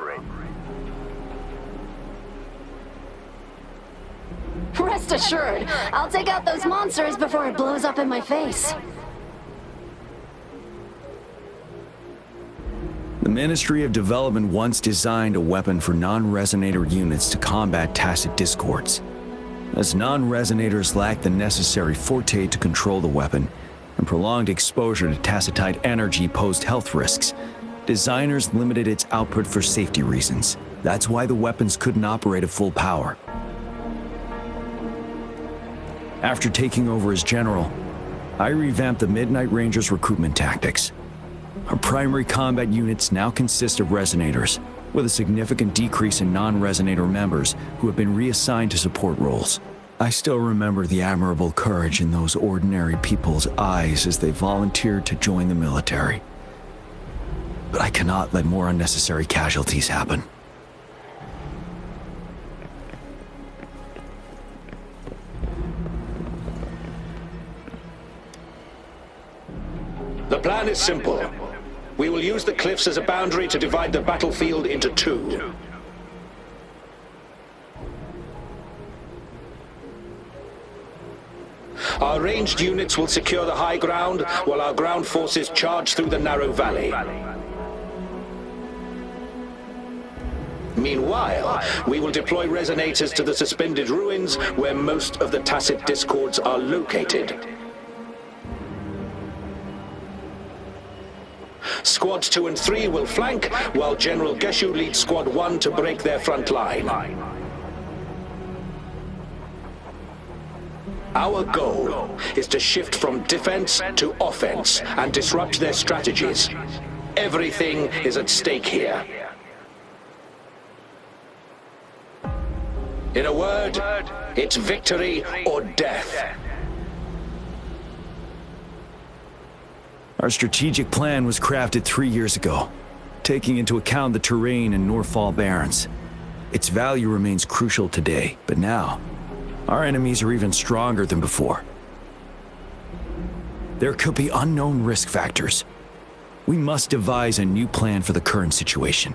Rest assured, I'll take out those monsters before it blows up in my face. The Ministry of Development once designed a weapon for non-resonator units to combat tacit discords. As non-resonators lack the necessary forte to control the weapon, and prolonged exposure to tacitite energy posed health risks, designers limited its output for safety reasons. That's why the weapons couldn't operate at full power. After taking over as general, I revamped the Midnight Rangers' recruitment tactics. Our primary combat units now consist of resonators, with a significant decrease in non-resonator members who have been reassigned to support roles. I still remember the admirable courage in those ordinary people's eyes as they volunteered to join the military. but I cannot let more unnecessary casualties happen. The plan is simple. We will use the cliffs as a boundary to divide the battlefield into two. Our ranged units will secure the high ground, while our ground forces charge through the narrow valley. Meanwhile, we will deploy resonators to the suspended ruins where most of the Tacet Discords are located. Squads 2 and 3 will flank, while General Geshu leads Squad 1 to break their front line. Our goal is to shift from defense to offense and disrupt their strategies. Everything is at stake here. In a word, it's victory or death. Our strategic plan was crafted 3 years ago, taking into account the terrain in Norfall Barrens. Its value remains crucial today, but now, our enemies are even stronger than before. There could be unknown risk factors. We must devise a new plan for the current situation.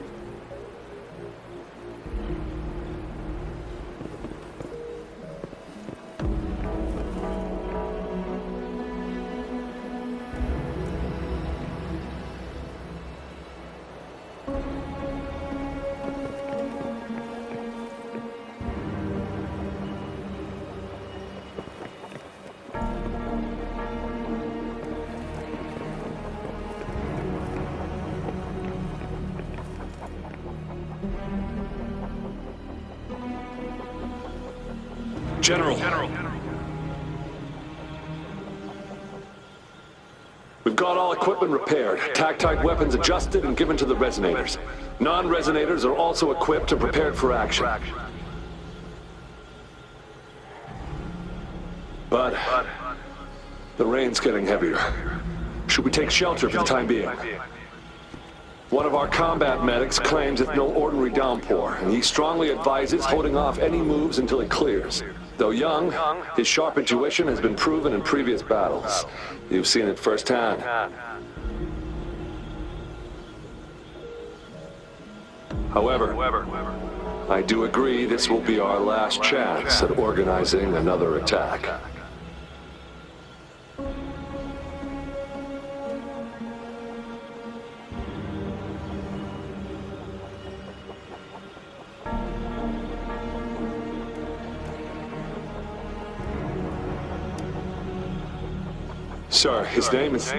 General. We've got all equipment repaired, tactite weapons adjusted and given to the resonators. Non-resonators are also equipped and prepared for action. But the rain's getting heavier. Should we take shelter for the time being? One of our combat medics claims it's no ordinary downpour, and he strongly advises holding off any moves until it clears. Though young, his sharp intuition has been proven in previous battles. You've seen it firsthand. However, I do agree this will be our last chance at organizing another attack. Sir, his name is...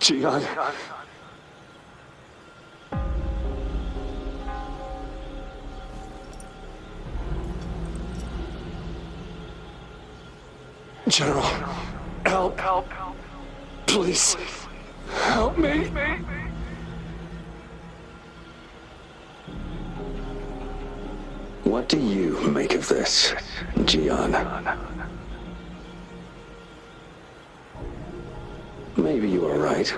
Jian. General, help. Please, help me. What do you make of this, Jian? Maybe you are right.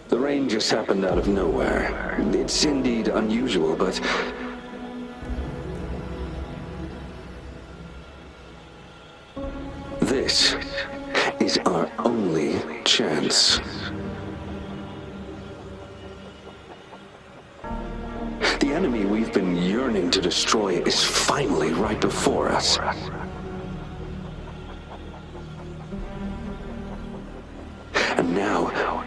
The rain just happened out of nowhere. It's indeed unusual, but... this is our only chance. The enemy we've been yearning to destroy is finally right before us. And now,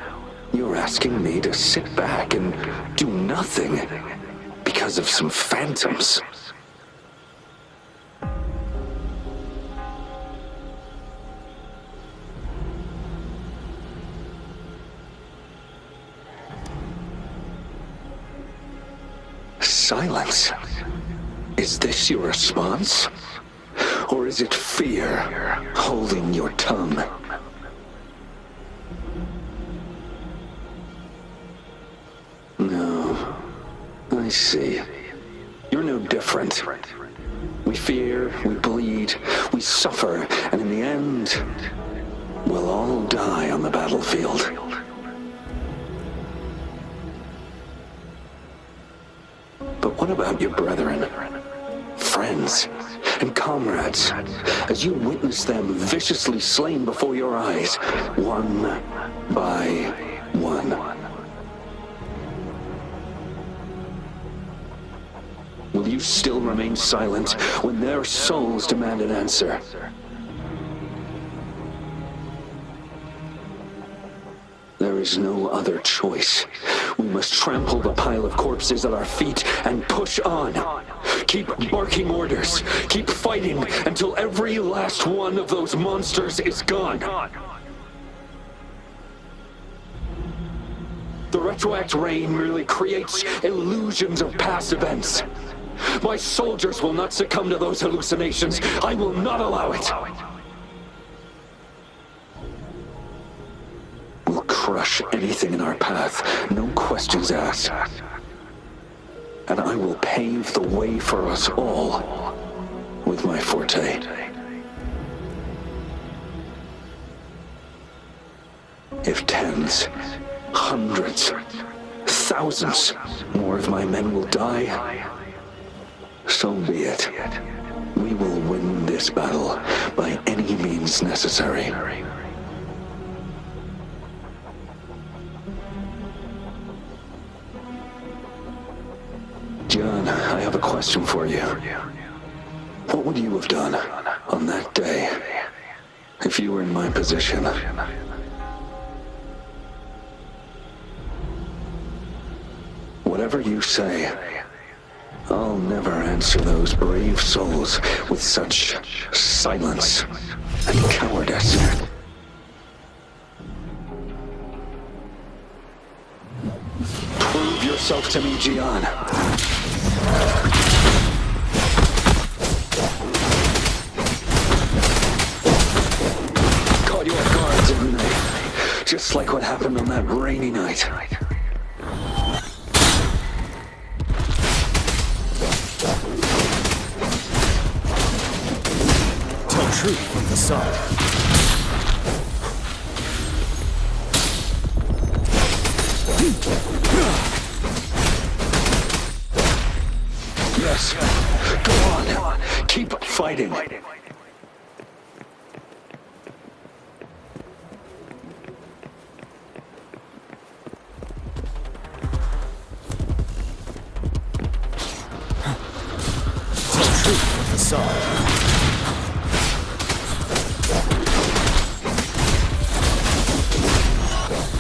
you're asking me to sit back and do nothing because of some phantoms. Silence. Is this your response? Or is it fear holding your tongue? No. I see. You're no different. We fear, we bleed, we suffer, and in the end, we'll all die on the battlefield. But what about your brethren, friends, and comrades, as you witness them viciously slain before your eyes, one by one? Will you still remain silent when their souls demand an answer? There is no other choice. We must trample the pile of corpses at our feet and push on. Keep barking orders. Keep fighting until every last one of those monsters is gone. The Retroact rain merely creates illusions of past events. My soldiers will not succumb to those hallucinations. I will not allow it. We'll crush anything in our path, no questions asked. And I will pave the way for us all with my forte. If tens, hundreds, thousands more of my men will die, so be it. We will win this battle by any means necessary. John, I have a question for you. What would you have done on that day if you were in my position? Whatever you say, I'll never answer those brave souls with such silence and cowardice. Prove yourself to me, Gian. Caught you off guard, didn't they? Just like what happened on that rainy night. Tell truth from facade. Yes. Go on. Keep fighting. Tell truth from facade.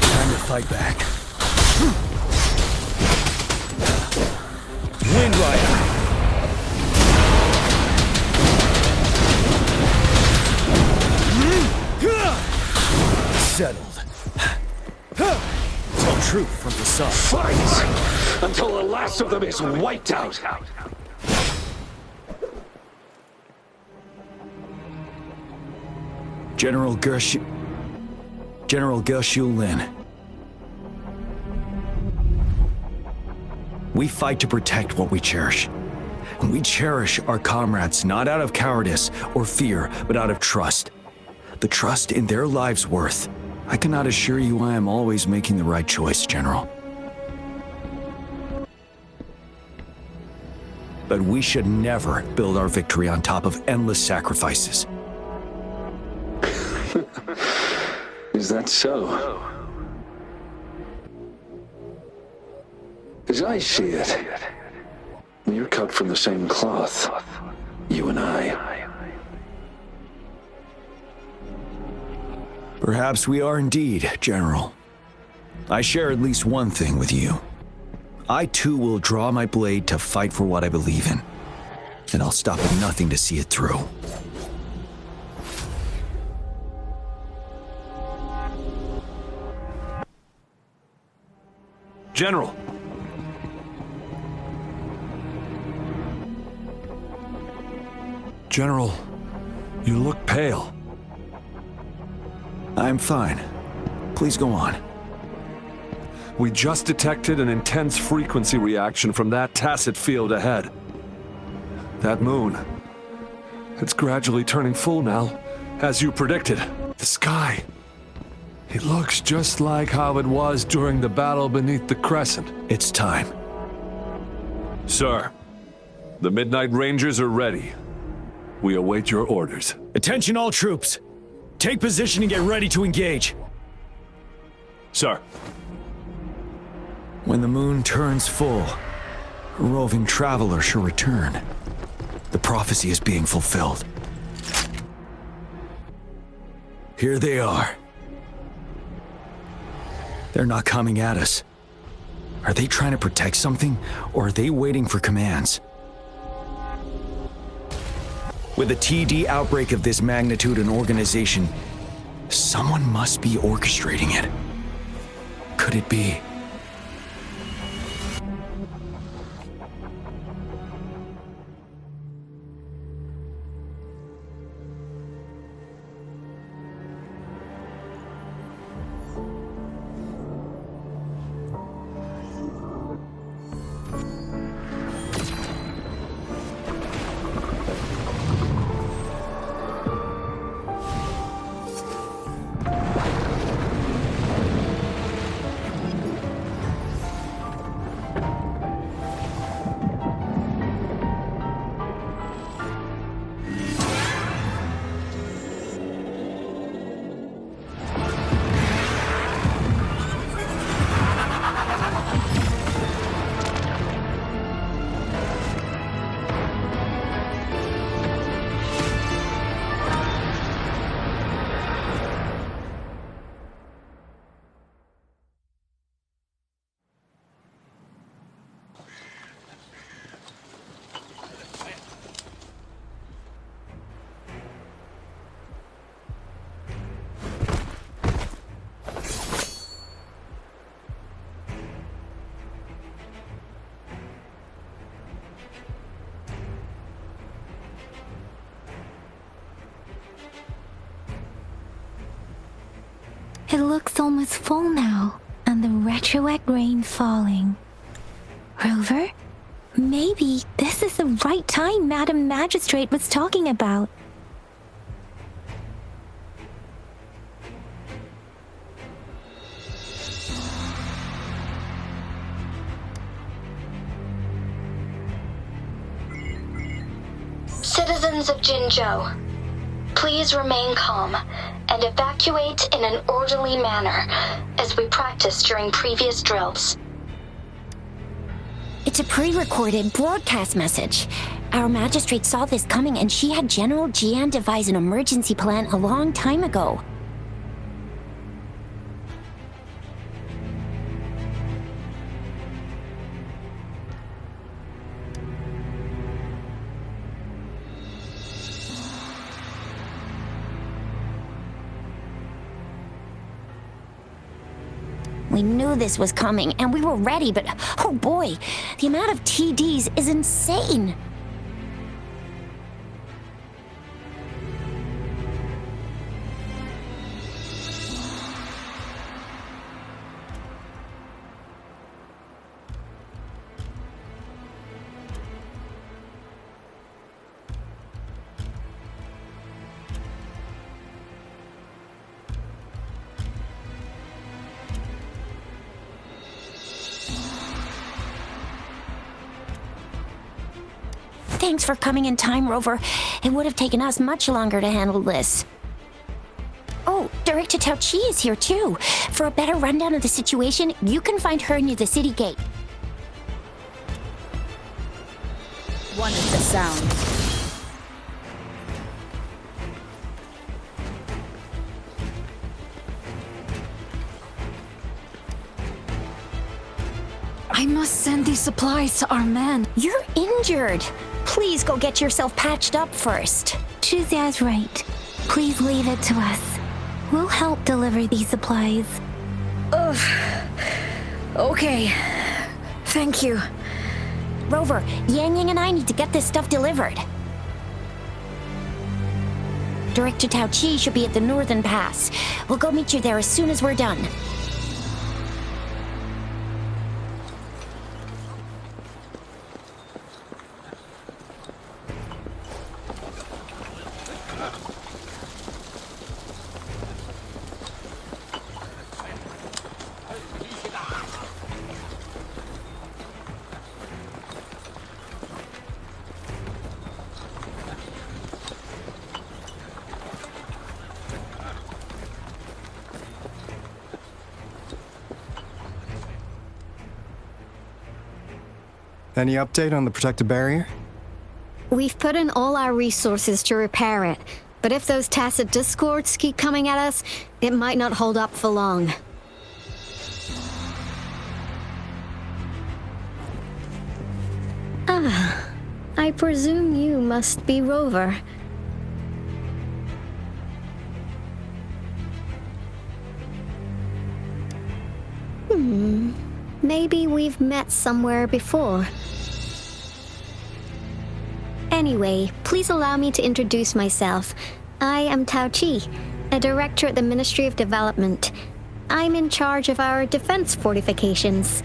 Time to fight back. Wind Rider. Settled. Tell truth from facade. Fight until the last of them is wiped out. General Gershu Lin. We fight to protect what we cherish. And we cherish our comrades not out of cowardice or fear, but out of trust. The trust in their lives' worth. I cannot assure you I am always making the right choice, General. But we should never build our victory on top of endless sacrifices. Is that so? As I see it, we're cut from the same cloth, you and I. Perhaps we are indeed, General. I share at least one thing with you. I too will draw my blade to fight for what I believe in. And I'll stop at nothing to see it through. General! General, you look pale. I'm fine. Please go on. We just detected an intense frequency reaction from that tacit field ahead. That moon. It's gradually turning full now, as you predicted. The sky. It looks just like how it was during the battle beneath the crescent. It's time. Sir, the Midnight Rangers are ready. We await your orders. Attention all troops. Take position and get ready to engage. Sir. When the moon turns full, a roving traveler shall return. The prophecy is being fulfilled. Here they are. They're not coming at us. Are they trying to protect something, or are they waiting for commands? With a TD outbreak of this magnitude and organization, someone must be orchestrating it. Could it be? It looks almost full now, and the retroact rain falling. Rover, maybe this is the right time Madam Magistrate was talking about. Citizens of Jinzhou, please remain calm and evacuate in an orderly manner, as we practiced during previous drills. It's a pre-recorded broadcast message. Our magistrate saw this coming and she had General Jian devise an emergency plan a long time ago. We knew this was coming, and we were ready, but oh boy, the amount of TDs is insane. Thanks for coming in time, Rover. It would have taken us much longer to handle this. Oh, Director Tao Chi is here too. For a better rundown of the situation, you can find her near the city gate. One is the sound. I must send these supplies to our men. You're injured. Please go get yourself patched up first. Zhuxia's right. Please leave it to us. We'll help deliver these supplies. Ugh. Okay. Thank you. Rover, Yang Yang and I need to get this stuff delivered. Director Tao Chi should be at the Northern Pass. We'll go meet you there as soon as we're done. Any update on the protective barrier? We've put in all our resources to repair it, but if those tacit discords keep coming at us, it might not hold up for long. Ah, I presume you must be Rover. Maybe we've met somewhere before. Anyway, please allow me to introduce myself. I am Tao Chi, a director at the Ministry of Development. I'm in charge of our defense fortifications.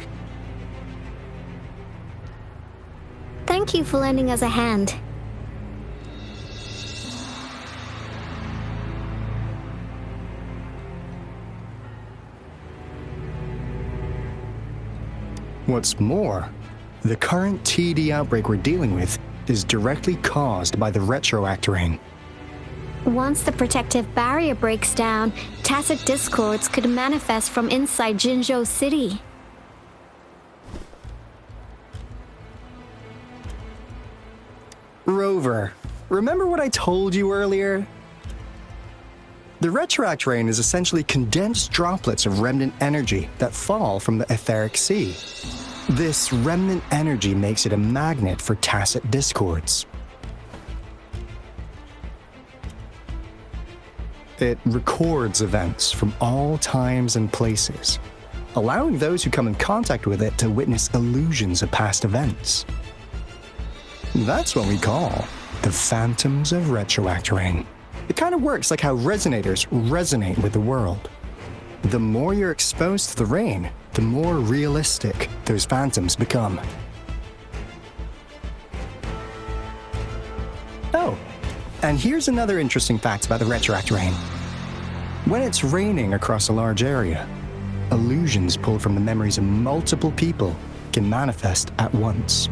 Thank you for lending us a hand. What's more, the current TD outbreak we're dealing with is directly caused by the retroact rain. Once the protective barrier breaks down, tacit discords could manifest from inside Jinzhou City. Rover, remember what I told you earlier? The retroact rain is essentially condensed droplets of remnant energy that fall from the etheric sea. This remnant energy makes it a magnet for tacit discords. It records events from all times and places, allowing those who come in contact with it to witness illusions of past events. That's what we call the phantoms of retroact rain. It kind of works like how resonators resonate with the world. The more you're exposed to the rain, the more realistic those phantoms become. Oh, and here's another interesting fact about the retroact rain. When it's raining across a large area, illusions pulled from the memories of multiple people can manifest at once.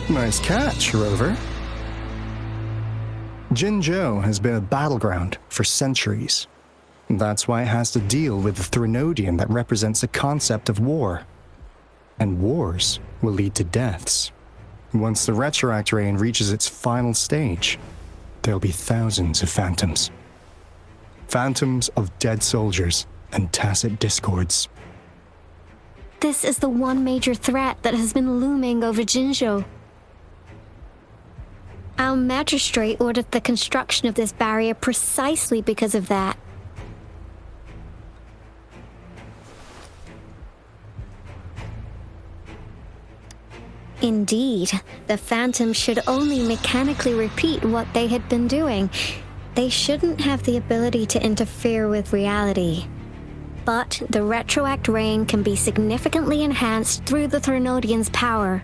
Nice catch, Rover. Jinzhou has been a battleground for centuries. That's why it has to deal with the Threnodian that represents the concept of war. And wars will lead to deaths. Once the retroact rain reaches its final stage, there'll be thousands of phantoms. Phantoms of dead soldiers and tacit discords. This is the one major threat that has been looming over Jinzhou. Our magistrate ordered the construction of this barrier precisely because of that. Indeed, the Phantoms should only mechanically repeat what they had been doing. They shouldn't have the ability to interfere with reality. But the retroact rain can be significantly enhanced through the Threnodian's power.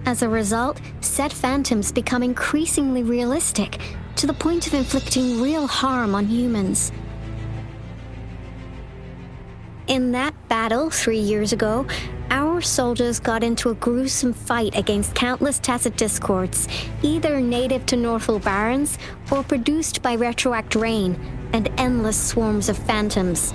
As a result, said phantoms become increasingly realistic, to the point of inflicting real harm on humans. In that battle 3 years ago, our soldiers got into a gruesome fight against countless tacit discords, either native to Northel Barrens or produced by retroact rain and endless swarms of phantoms.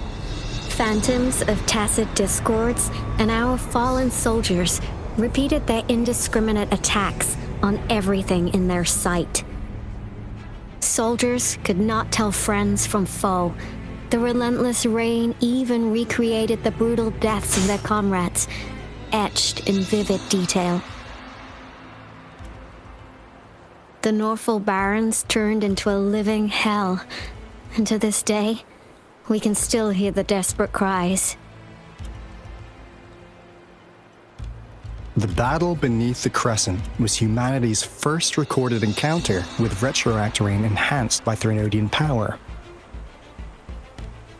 Phantoms of tacit discords and our fallen soldiers repeated their indiscriminate attacks on everything in their sight. Soldiers could not tell friends from foe. The relentless rain even recreated the brutal deaths of their comrades, etched in vivid detail. The Northel Barrens turned into a living hell, and to this day, we can still hear the desperate cries. The battle beneath the Crescent was humanity's first recorded encounter with retroact rain enhanced by Threnodian power.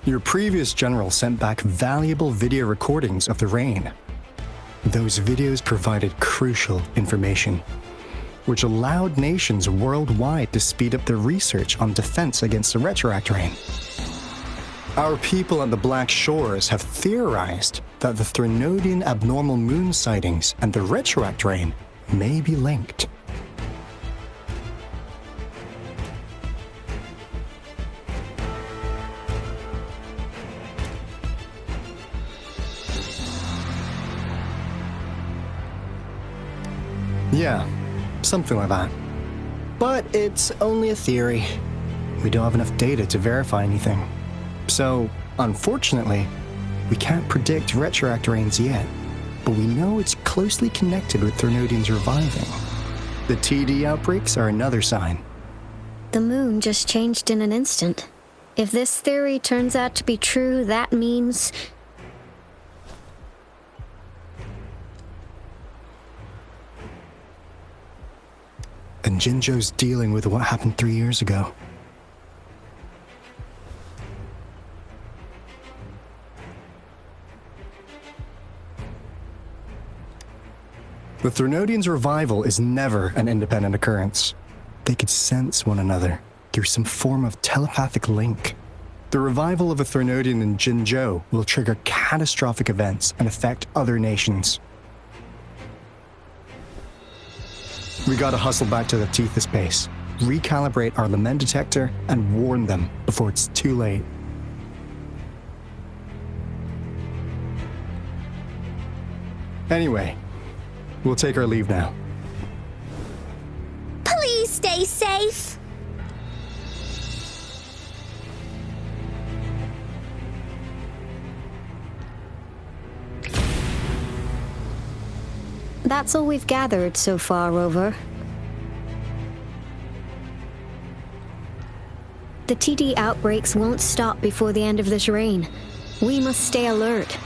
Your previous general sent back valuable video recordings of the rain. Those videos provided crucial information, which allowed nations worldwide to speed up their research on defense against the retroact rain. Our people at the Black Shores have theorized that the Threnodian abnormal moon sightings and the retroact rain may be linked. Yeah, something like that. But it's only a theory. We don't have enough data to verify anything. So, unfortunately, we can't predict retroact rains yet, but we know it's closely connected with Threnodians reviving. The TD outbreaks are another sign. The moon just changed in an instant. If this theory turns out to be true, that means... And Jinzhou's dealing with what happened 3 years ago. The Threnodians' revival is never an independent occurrence. They could sense one another through some form of telepathic link. The revival of a Threnodian in Jinzhou will trigger catastrophic events and affect other nations. We gotta hustle back to the Tethys base, recalibrate our lament detector, and warn them before it's too late. Anyway, we'll take our leave now. Please stay safe. That's all we've gathered so far, Rover. The TD outbreaks won't stop before the end of this reign. We must stay alert.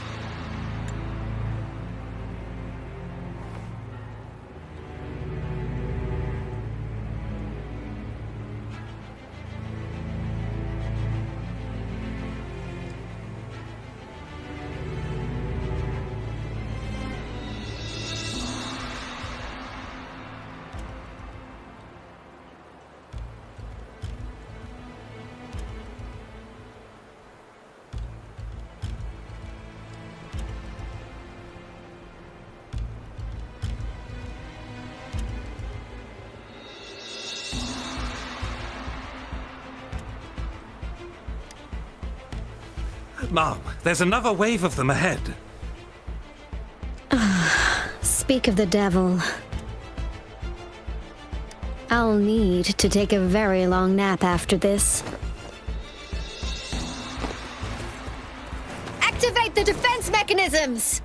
Mom, there's another wave of them ahead. Speak of the devil. I'll need to take a very long nap after this. Activate the defense mechanisms!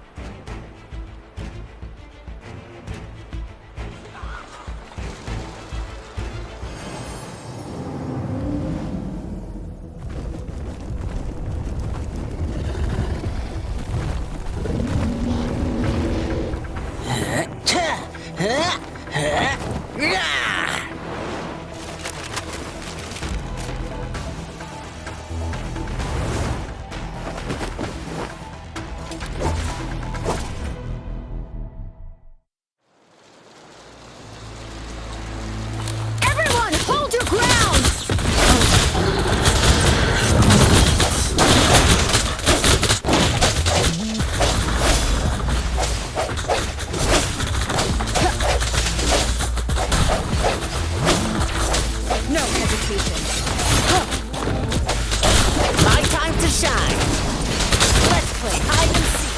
Everyone, hold your ground! No hesitation. My time to shine. Let's play hide and seek.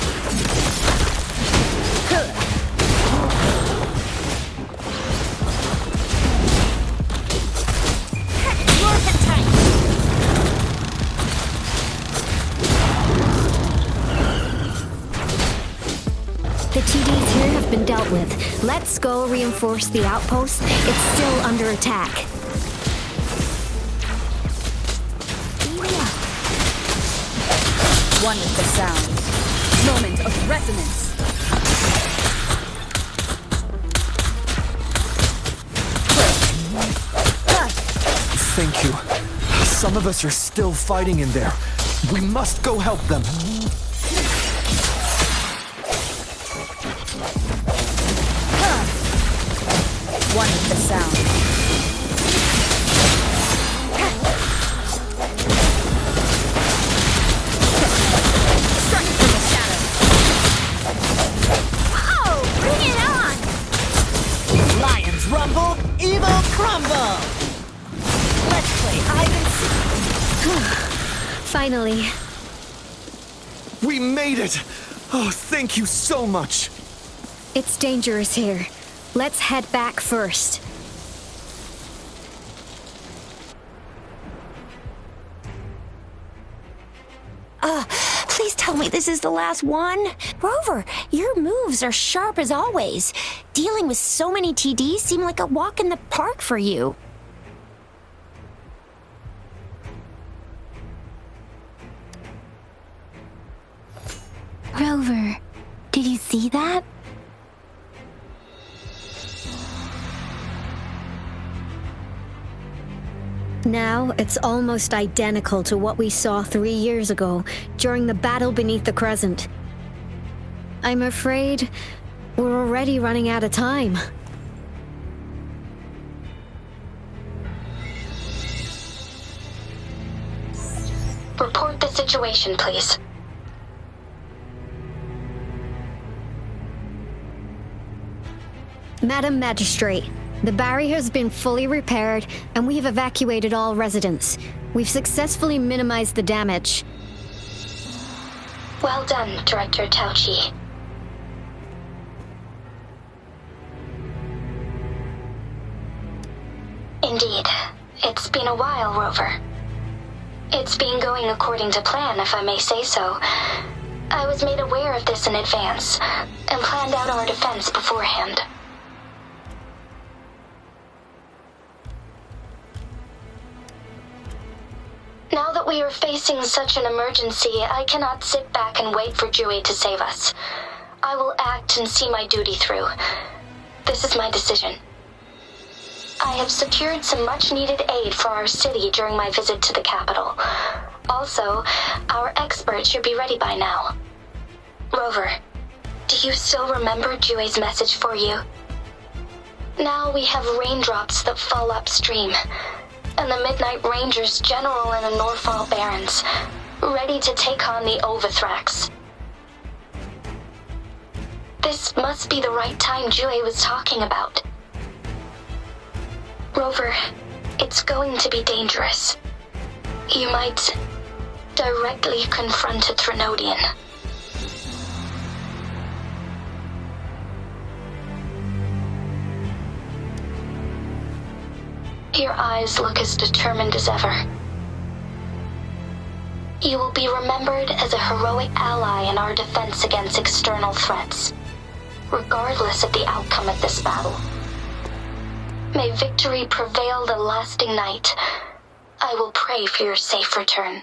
You're the type. The TDs here have been dealt with. Let's go reinforce the outpost. It's still under attack. One with the sound. Moment of resonance. Thank you. Some of us are still fighting in there. We must go help them. One with the sound. Strike from the shadows. Oh, bring it on! Lions rumble, evil crumble! Let's play hide and seek. Finally. We made it! Oh, thank you so much! It's dangerous here. Let's head back first. Please tell me this is the last one. Rover, your moves are sharp as always. Dealing with so many TDs seem like a walk in the park for you. Rover, did you see that? Now, it's almost identical to what we saw 3 years ago during the battle beneath the Crescent. I'm afraid we're already running out of time. Report the situation, please. Madam Magistrate, the barrier has been fully repaired and we have evacuated all residents. We've successfully minimized the damage. Well done, Director Tauchi. Indeed. It's been a while, Rover. It's been going according to plan, if I may say so. I was made aware of this in advance, and planned out our defense beforehand. Now that we are facing such an emergency, I cannot sit back and wait for Jui to save us. I will act and see my duty through. This is my decision. I have secured some much-needed aid for our city during my visit to the capital. Also, our expert should be ready by now. Rover, do you still remember Jui's message for you? Now we have raindrops that fall upstream, and the Midnight Rangers General in the Norfall Barrens, ready to take on the Overthrax. This must be the right time Jui was talking about. Rover, it's going to be dangerous. You might directly confront a Trinodian. Your eyes look as determined as ever. You will be remembered as a heroic ally in our defense against external threats, regardless of the outcome of this battle. May victory prevail the lasting night. I will pray for your safe return.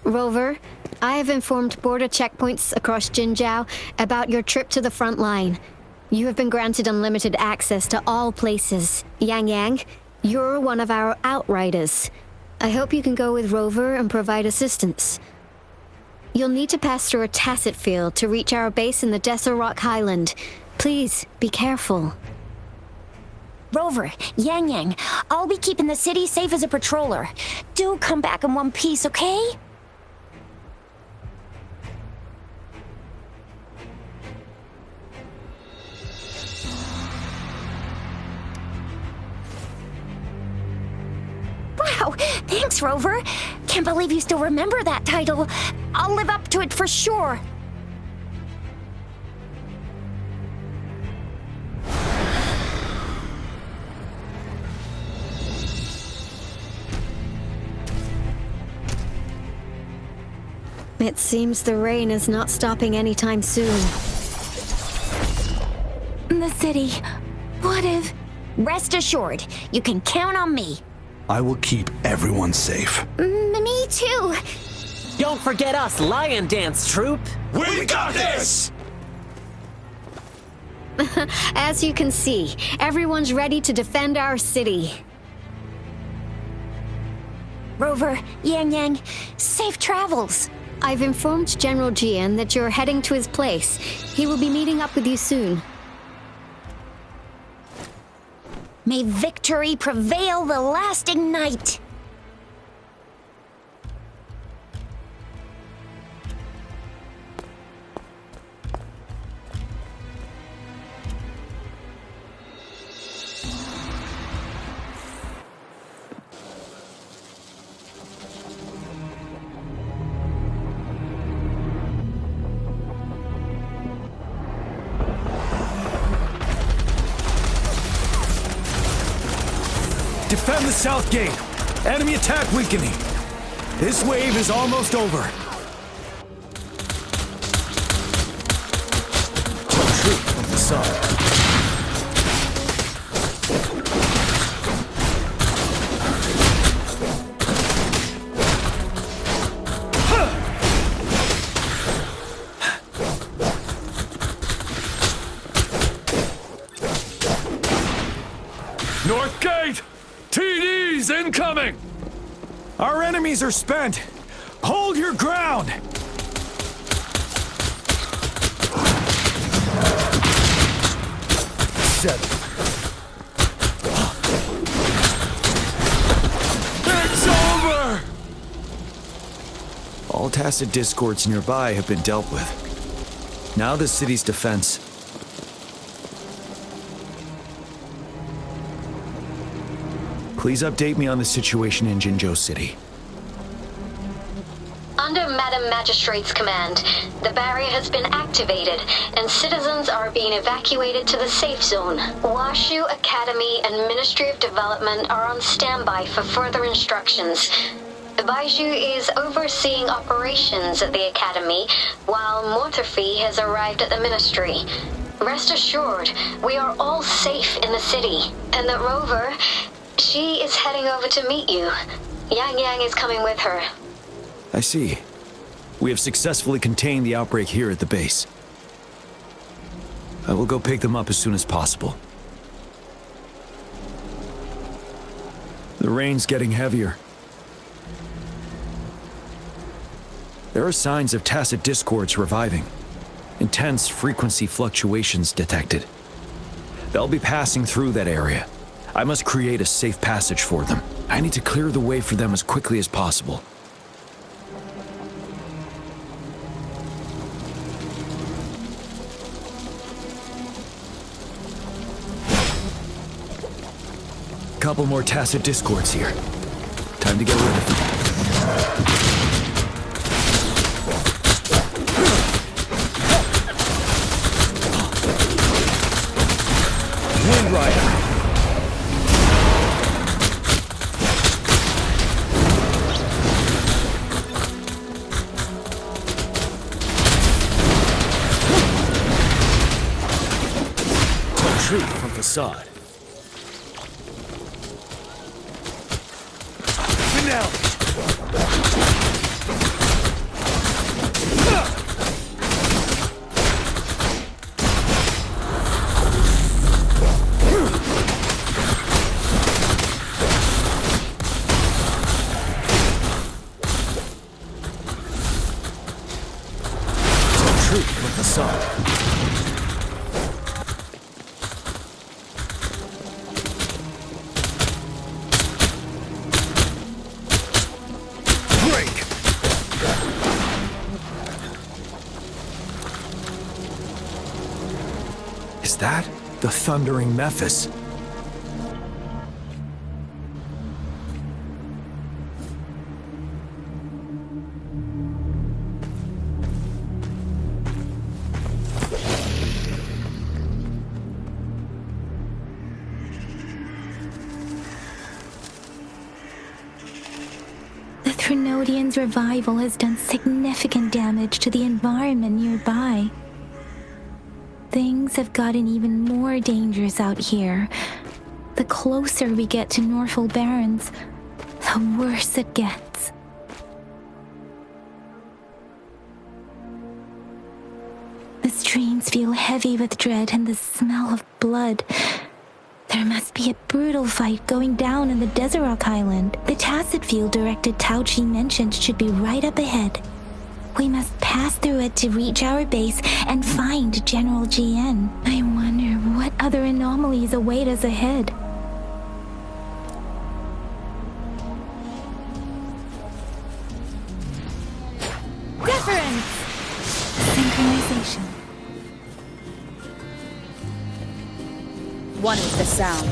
Rover, I have informed border checkpoints across Jinzhou about your trip to the front line. You have been granted unlimited access to all places. Yang Yang, you're one of our outriders. I hope you can go with Rover and provide assistance. You'll need to pass through a tacit field to reach our base in the Desert Rock Highland. Please, be careful. Rover, Yang Yang, I'll be keeping the city safe as a patroller. Do come back in one piece, okay? Wow, thanks, Rover. Can't believe you still remember that title. I'll live up to it for sure. It seems the rain is not stopping anytime soon. The city. What if... Rest assured, you can count on me. I will keep everyone safe. Me too. Don't forget us, Lion Dance Troupe. We got this! As you can see, everyone's ready to defend our city. Rover, Yang Yang, safe travels. I've informed General Jian that you're heading to his place. He will be meeting up with you soon. May victory prevail the lasting night. Defend the south gate. Enemy attack weakening. This wave is almost over. Retreat from the sun. North Gate! TDs incoming! Our enemies are spent. Hold your ground! It's over! All Tacet discords nearby have been dealt with. Now the city's defense. Please update me on the situation in Jinzhou City. Under Madam Magistrate's command, the barrier has been activated, and citizens are being evacuated to the safe zone. Washu Academy and Ministry of Development are on standby for further instructions. Baiju is overseeing operations at the Academy, while Mortherfee has arrived at the Ministry. Rest assured, we are all safe in the city, and that Rover, she is heading over to meet you. Yang Yang is coming with her. I see. We have successfully contained the outbreak here at the base. I will go pick them up as soon as possible. The rain's getting heavier. There are signs of Tacet discords reviving. Intense frequency fluctuations detected. They'll be passing through that area. I must create a safe passage for them. I need to clear the way for them as quickly as possible. Couple more Tacet discords here. Time to get rid of them. Wind Rider. Retreat from facade. Now. Retreat from facade. Is that the thundering Mephis? The Threnodians' revival has done significant damage to the environment nearby. Things have gotten even more dangerous out here. The closer we get to Northul Barrens, the worse it gets. The streams feel heavy with dread and the smell of blood. There must be a brutal fight going down in the Desert Island. The Tacet field-directed Tao Chi mentioned should be right up ahead. We must pass through it to reach our base and find General GN. I wonder what other anomalies await us ahead. Deference! Synchronization. One is the sound.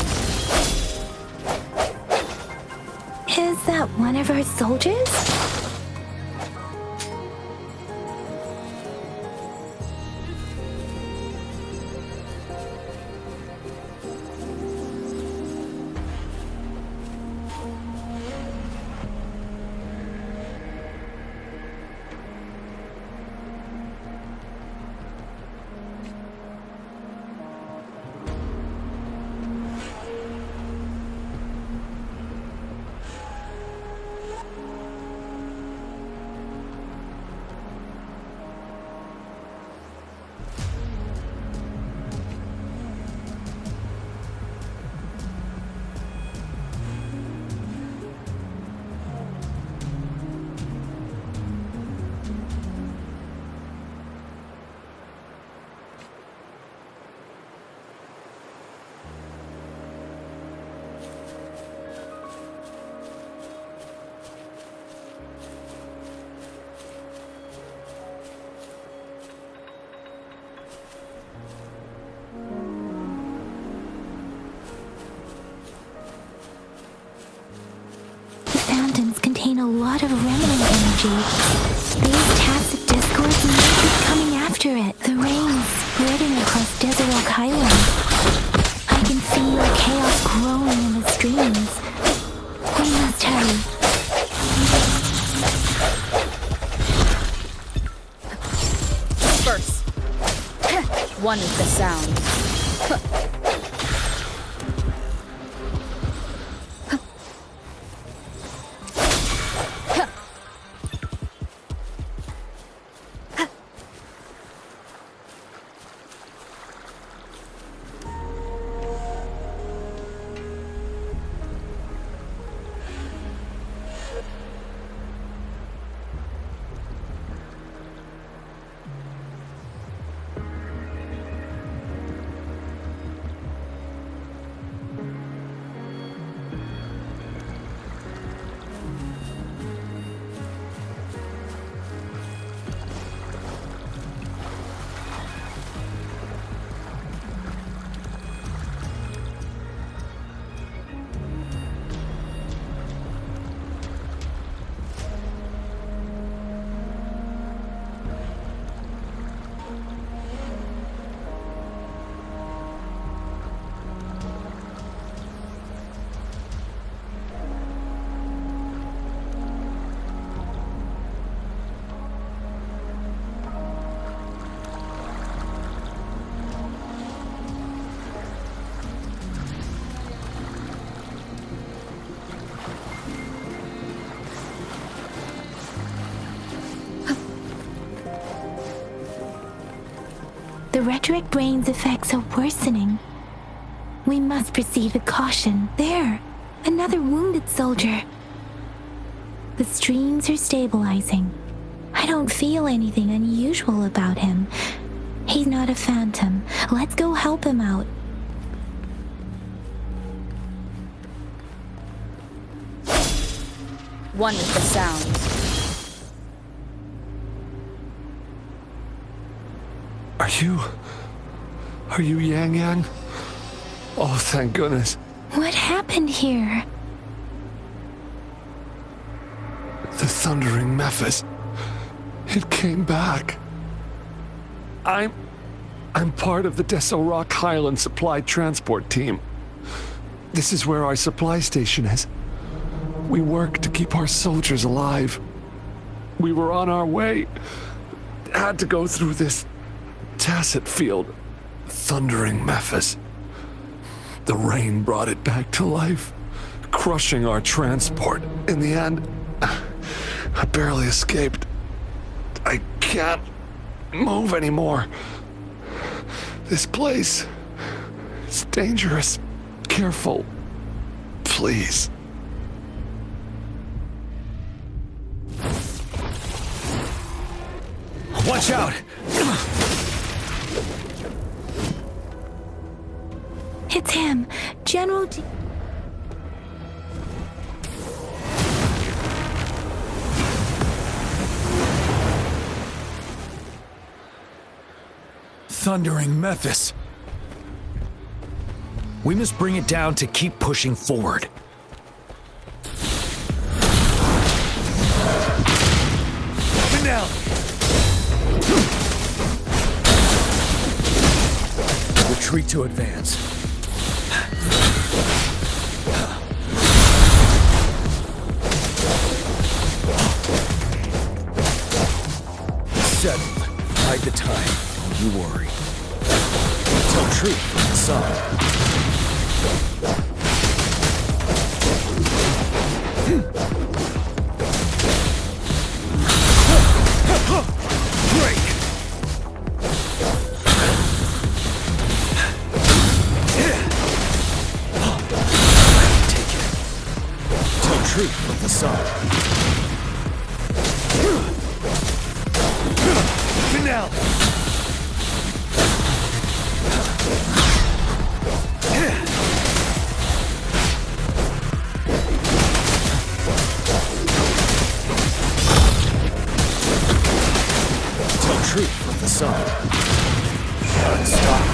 Is that one of our soldiers? The phantoms contain a lot of remnant energy. These tacit discords might be coming after it. The rain is spreading across Desert Rock Island. I can feel chaos growing in the streams. We must hurry. First, one is the sound. The Retroact Rain's effects are worsening. We must proceed with caution. There! Another wounded soldier. The streams are stabilizing. I don't feel anything unusual about him. He's not a phantom. Let's go help him out. One with the sound. Are you Yang Yang? Oh, thank goodness. What happened here? The Thundering Mephis. It came back. I'm part of the Desert Rock Highland Supply Transport Team. This is where our supply station is. We work to keep our soldiers alive. We were on our way. Had to go through this tacit field. Thundering Mephis. The rain brought it back to life, crushing our transport. In the end, I barely escaped. I can't move anymore. This place is dangerous. Careful. Please. Watch out! It's him, General D. Thundering Mephis. We must bring it down to keep pushing forward. Up and down! Retreat to advance. Settled. Hide the time. Don't you worry. Tell truth from the sun. Break! Take it. Tell truth from the sun. Finale! Tell truth from the sun. Stop.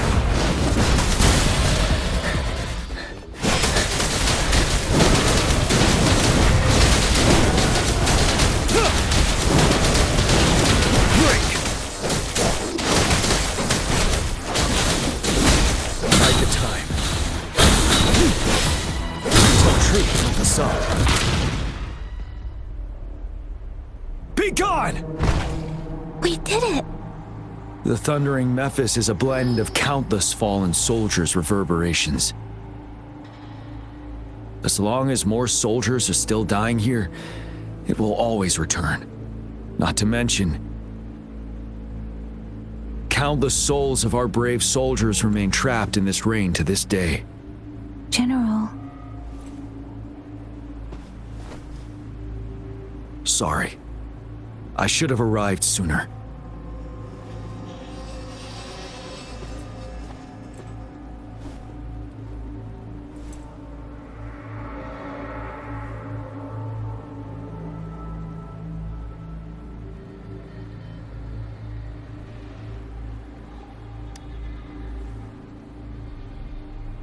gone! We did it! The thundering Mephis is a blend of countless fallen soldiers' reverberations. As long as more soldiers are still dying here, it will always return. Not to mention, countless souls of our brave soldiers remain trapped in this rain to this day. General. Sorry. I should have arrived sooner.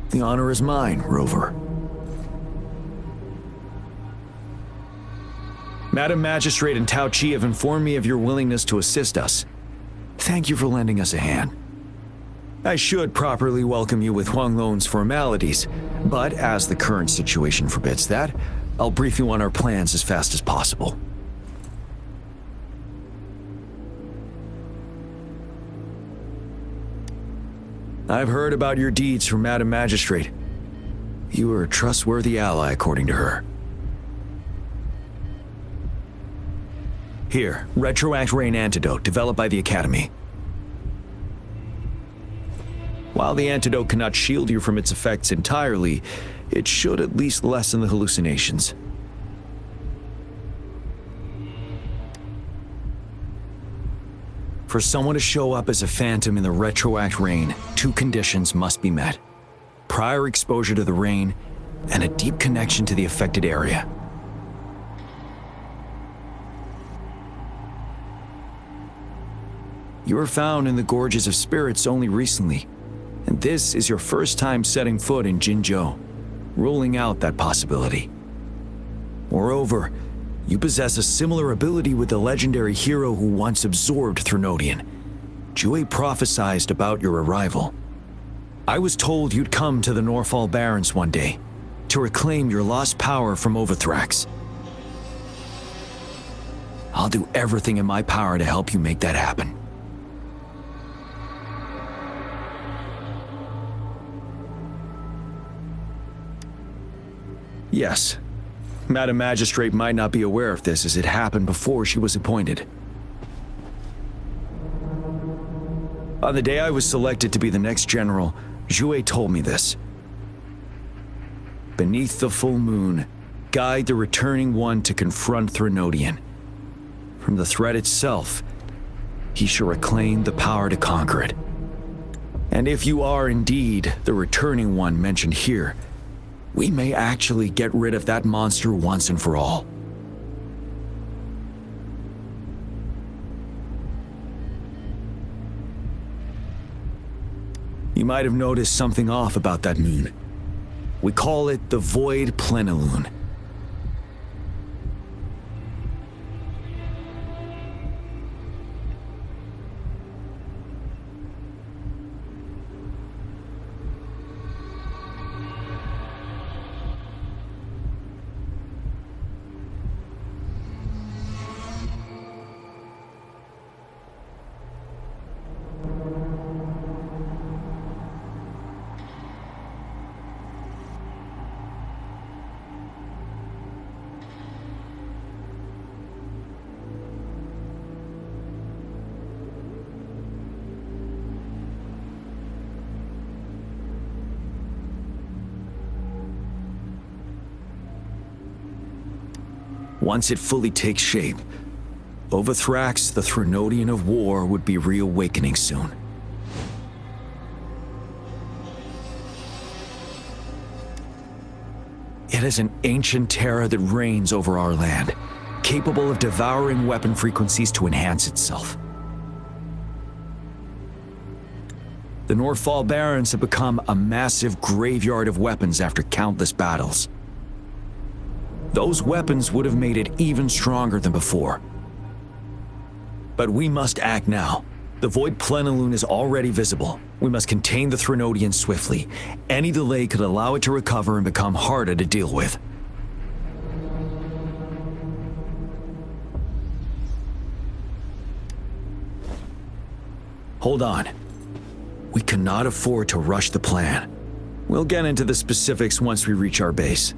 The honor is mine, Rover. Madam Magistrate and Tao Chi have informed me of your willingness to assist us. Thank you for lending us a hand. I should properly welcome you with Huang Lon's formalities, but as the current situation forbids that, I'll brief you on our plans as fast as possible. I've heard about your deeds from Madam Magistrate. You are a trustworthy ally, according to her. Here, Retroact Rain Antidote, developed by the Academy. While the antidote cannot shield you from its effects entirely, it should at least lessen the hallucinations. For someone to show up as a phantom in the Retroact Rain, 2 conditions must be met. Prior exposure to the rain, and a deep connection to the affected area. You were found in the Gorges of Spirits only recently, and this is your first time setting foot in Jinzhou, ruling out that possibility. Moreover, you possess a similar ability with the legendary hero who once absorbed Threnodian. Jue prophesied about your arrival. I was told you'd come to the Norfall Barrens one day, to reclaim your lost power from Overthrax. I'll do everything in my power to help you make that happen. Yes. Madam Magistrate might not be aware of this as it happened before she was appointed. On the day I was selected to be the next general, Jue told me this. Beneath the full moon, guide the returning one to confront Threnodian. From the threat itself, he shall reclaim the power to conquer it. And if you are indeed the returning one mentioned here, we may actually get rid of that monster once and for all. You might have noticed something off about that moon. We call it the Void Plenilune. Once it fully takes shape, Overthrax, the Threnodian of War, would be reawakening soon. It is an ancient terror that reigns over our land, capable of devouring weapon frequencies to enhance itself. The Norfall Barrens have become a massive graveyard of weapons after countless battles. Those weapons would have made it even stronger than before. But we must act now. The Void Plenilune is already visible. We must contain the Threnodian swiftly. Any delay could allow it to recover and become harder to deal with. Hold on. We cannot afford to rush the plan. We'll get into the specifics once we reach our base.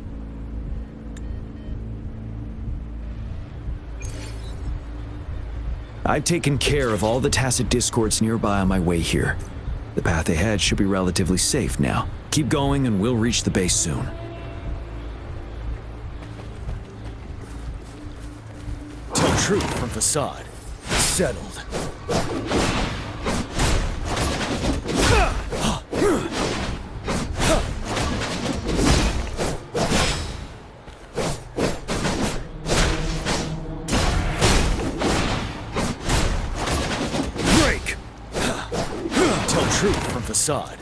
I've taken care of all the Tacet Discords nearby on my way here. The path ahead should be relatively safe now. Keep going and we'll reach the base soon. Tell truth from facade. Settled. Break! Tell truth from facade.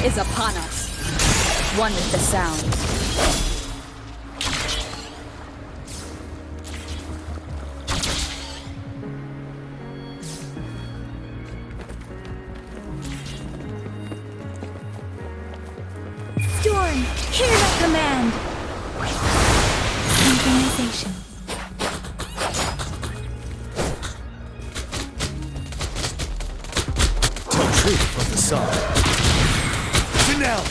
Is upon us. One with the sound. Storm, hear that command! Synchronization. Tell truth from the side. Finale!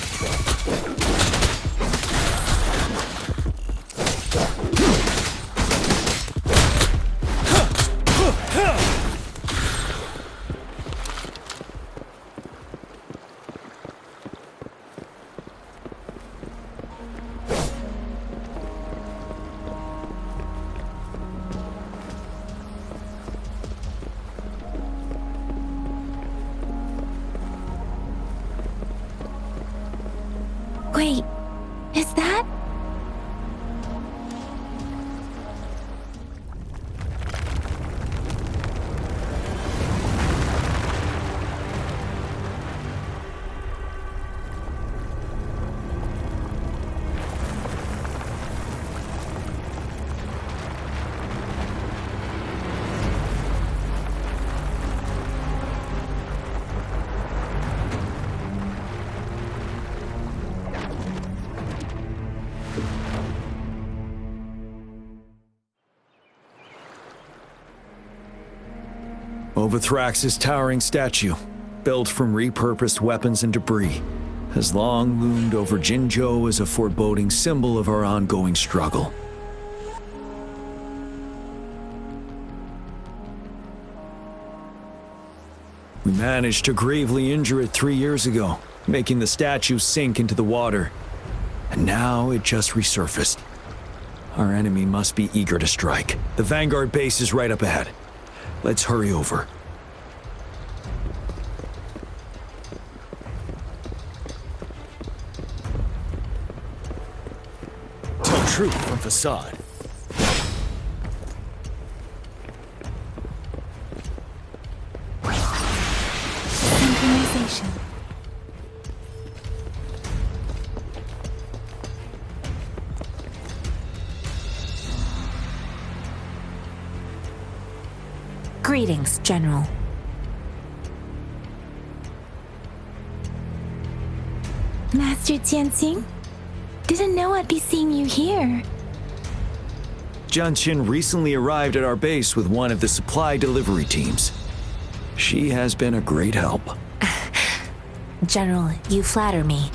Wait, is that? Overthrax's towering statue, built from repurposed weapons and debris, has long loomed over Jinzhou as a foreboding symbol of our ongoing struggle. We managed to gravely injure it 3 years ago, making the statue sink into the water. And now it just resurfaced. Our enemy must be eager to strike. The Vanguard base is right up ahead. Let's hurry over. Tell truth from facade. Synchronization. Greetings, General. Master Jianxing? Didn't know I'd be seeing you here. Jianqin recently arrived at our base with one of the supply delivery teams. She has been a great help. General, you flatter me.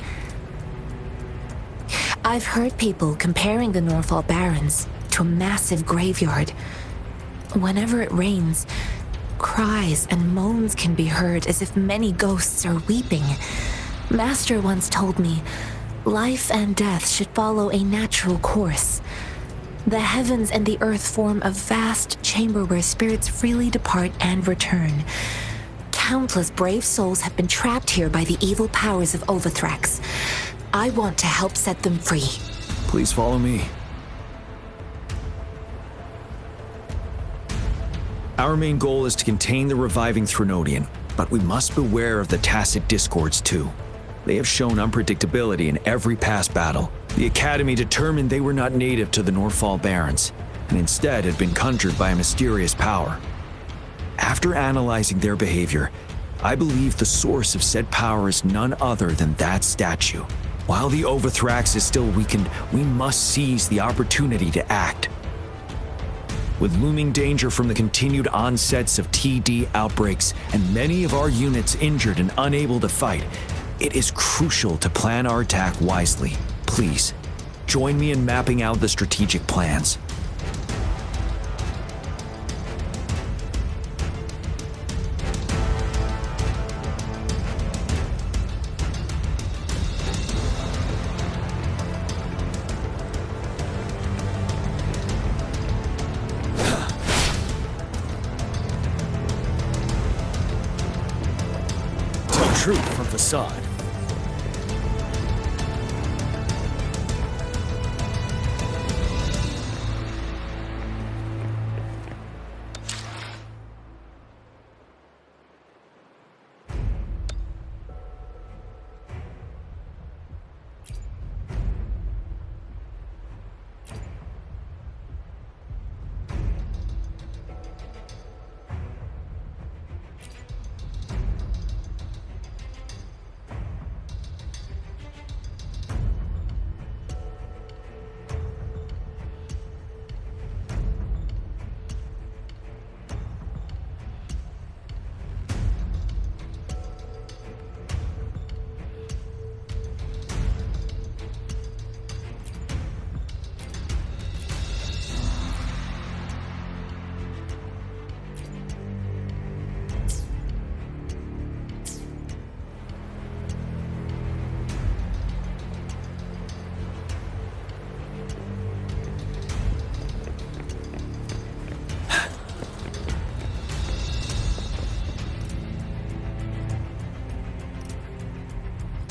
I've heard people comparing the Norfall Barrens to a massive graveyard. Whenever it rains, cries and moans can be heard as if many ghosts are weeping. Master once told me, life and death should follow a natural course. The heavens and the earth form a vast chamber where spirits freely depart and return. Countless brave souls have been trapped here by the evil powers of Overthrax. I want to help set them free. Please follow me. Our main goal is to contain the reviving Threnodian, but we must beware of the Tacet Discords too. They have shown unpredictability in every past battle. The Academy determined they were not native to the Norfall Barrens, and instead had been conjured by a mysterious power. After analyzing their behavior, I believe the source of said power is none other than that statue. While the Overthrax is still weakened, we must seize the opportunity to act. With looming danger from the continued onsets of TD outbreaks and many of our units injured and unable to fight, it is crucial to plan our attack wisely. Please, join me in mapping out the strategic plans. Truth from facade.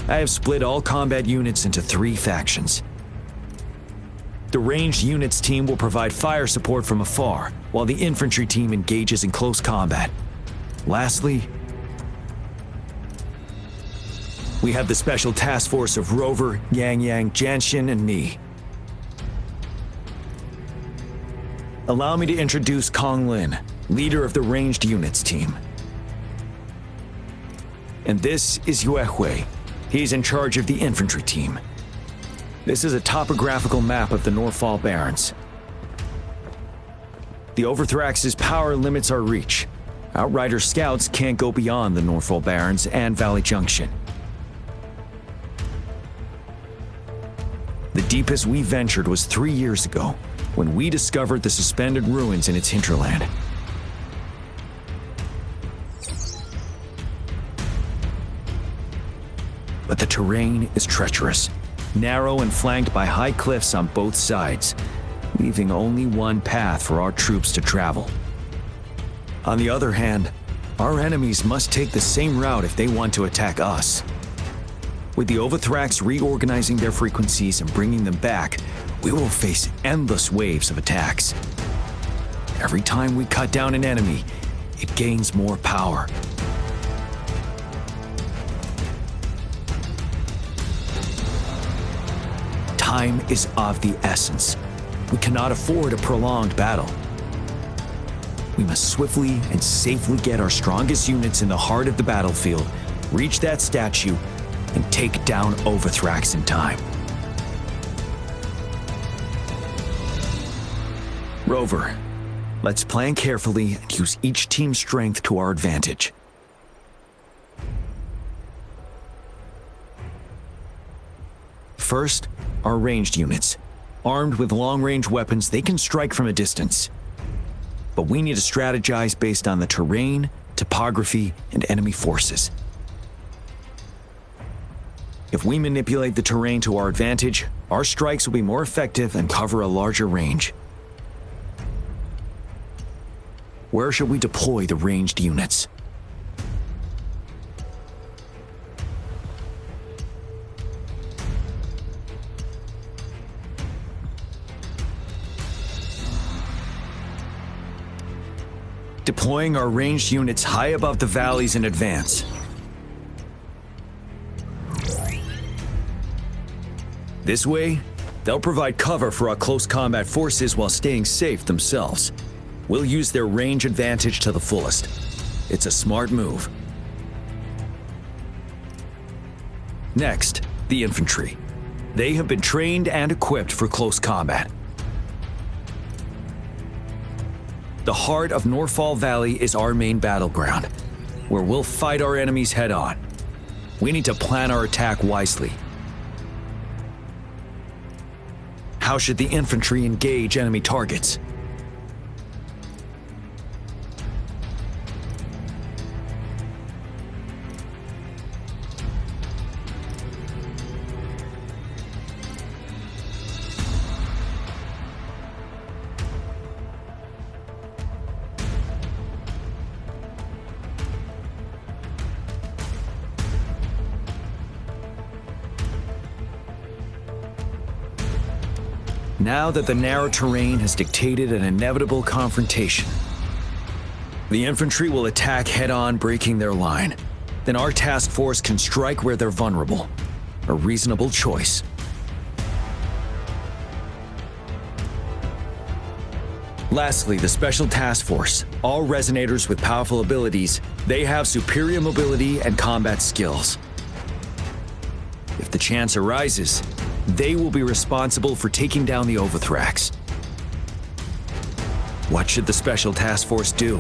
I have split all combat units into 3 factions. The ranged units team will provide fire support from afar, while the infantry team engages in close combat. Lastly, we have the special task force of Rover, Yang Yang, Janshin, and me. Allow me to introduce Kong Lin, leader of the ranged units team. And this is Yue Hui. He's in charge of the infantry team. This is a topographical map of the Norfall Barrens. The Overthrax's power limits our reach. Outrider scouts can't go beyond the Norfall Barrens and Valley Junction. The deepest we ventured was 3 years ago, when we discovered the suspended ruins in its hinterland. But the terrain is treacherous, narrow and flanked by high cliffs on both sides, leaving only one path for our troops to travel. On the other hand, our enemies must take the same route if they want to attack us. With the Overthrax reorganizing their frequencies and bringing them back, we will face endless waves of attacks. Every time we cut down an enemy, it gains more power. Time is of the essence. We cannot afford a prolonged battle. We must swiftly and safely get our strongest units in the heart of the battlefield, reach that statue, and take down Overthrax in time. Rover, let's plan carefully and use each team's strength to our advantage. First, our ranged units. Armed with long-range weapons, they can strike from a distance. But we need to strategize based on the terrain, topography, and enemy forces. If we manipulate the terrain to our advantage, our strikes will be more effective and cover a larger range. Where should we deploy the ranged units? Deploying our ranged units high above the valleys in advance. This way, they'll provide cover for our close combat forces while staying safe themselves. We'll use their range advantage to the fullest. It's a smart move. Next, the infantry. They have been trained and equipped for close combat. The heart of Norfall Valley is our main battleground, where we'll fight our enemies head-on. We need to plan our attack wisely. How should the infantry engage enemy targets? Now that the narrow terrain has dictated an inevitable confrontation, the infantry will attack head-on, breaking their line. Then our task force can strike where they're vulnerable. A reasonable choice. Lastly, the Special Task Force. All resonators with powerful abilities, they have superior mobility and combat skills. If the chance arises, they will be responsible for taking down the Overthrax. What should the Special Task Force do?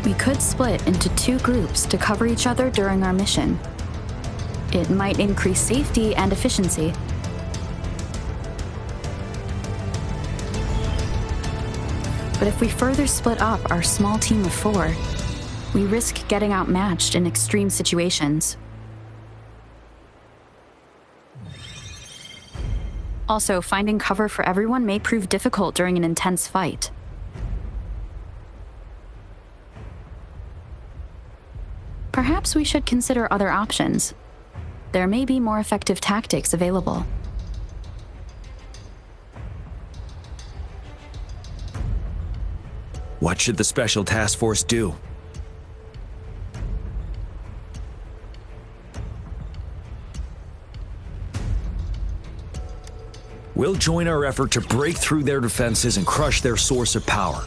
We could split into 2 groups to cover each other during our mission. It might increase safety and efficiency. But if we further split up our small team of 4, we risk getting outmatched in extreme situations. Also, finding cover for everyone may prove difficult during an intense fight. Perhaps we should consider other options. There may be more effective tactics available. What should the Special Task Force do? We'll join our effort to break through their defenses and crush their source of power.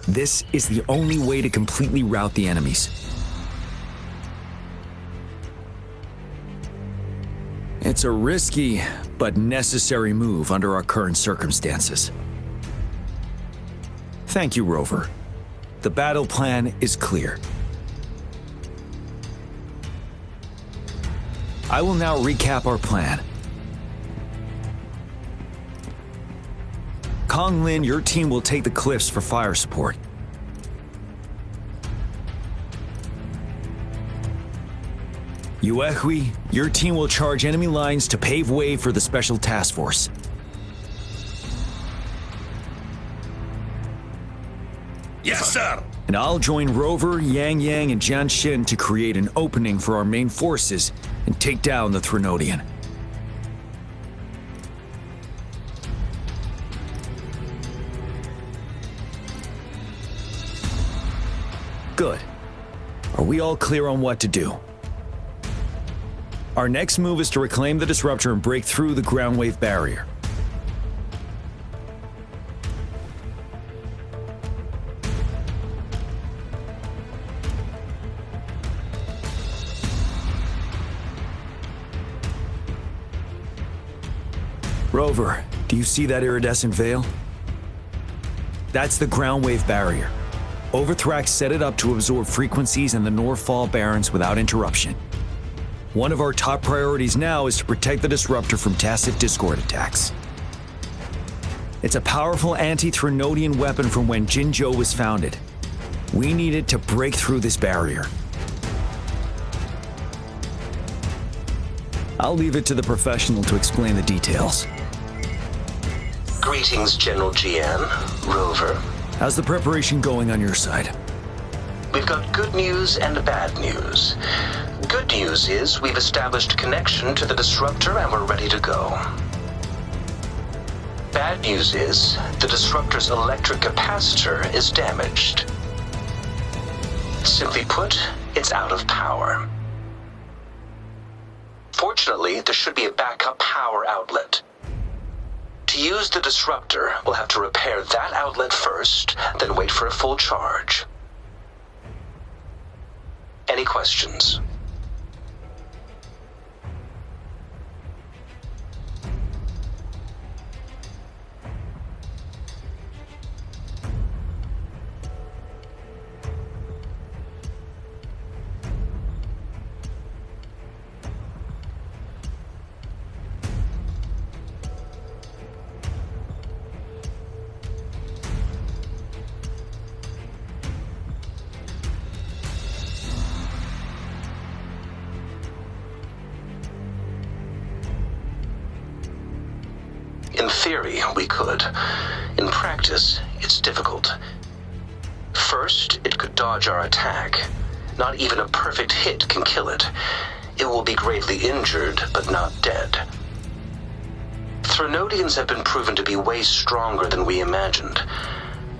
This is the only way to completely rout the enemies. It's a risky but necessary move under our current circumstances. Thank you, Rover. The battle plan is clear. I will now recap our plan. Kong Lin, your team will take the cliffs for fire support. Yuehui, your team will charge enemy lines to pave way for the Special Task Force. Yes, sir! And I'll join Rover, Yang Yang, and Jian Xin to create an opening for our main forces and take down the Threnodian. Good. Are we all clear on what to do? Our next move is to reclaim the disruptor and break through the ground wave barrier. Rover, do you see that iridescent veil? That's the ground wave barrier. Overthrax set it up to absorb frequencies in the Norfall Barrens without interruption. One of our top priorities now is to protect the disruptor from tacit discord attacks. It's a powerful anti-Threnodian weapon from when Jinzhou was founded. We need it to break through this barrier. I'll leave it to the professional to explain the details. Greetings, General Jian, Rover. How's the preparation going on your side? We've got good news and bad news. Good news is we've established a connection to the disruptor and we're ready to go. Bad news is the disruptor's electric capacitor is damaged. Simply put, it's out of power. Fortunately, there should be a backup power outlet. To use the disruptor, we'll have to repair that outlet first, then wait for a full charge. Any questions? In theory, we could. In practice, it's difficult. First, it could dodge our attack. Not even a perfect hit can kill it. It will be gravely injured, but not dead. Threnodians have been proven to be way stronger than we imagined.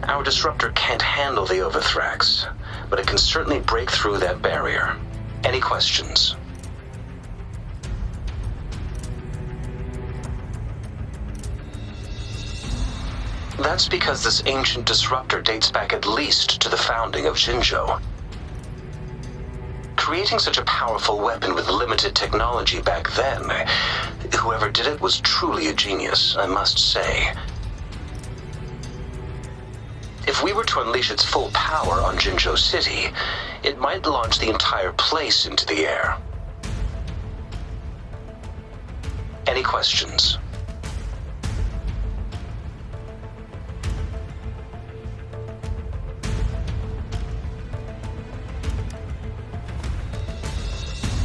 Our disruptor can't handle the Overthrax, but it can certainly break through that barrier. Any questions? That's because this ancient disruptor dates back at least to the founding of Jinzhou. Creating such a powerful weapon with limited technology back then, whoever did it was truly a genius, I must say. If we were to unleash its full power on Jinzhou City, it might launch the entire place into the air. Any questions?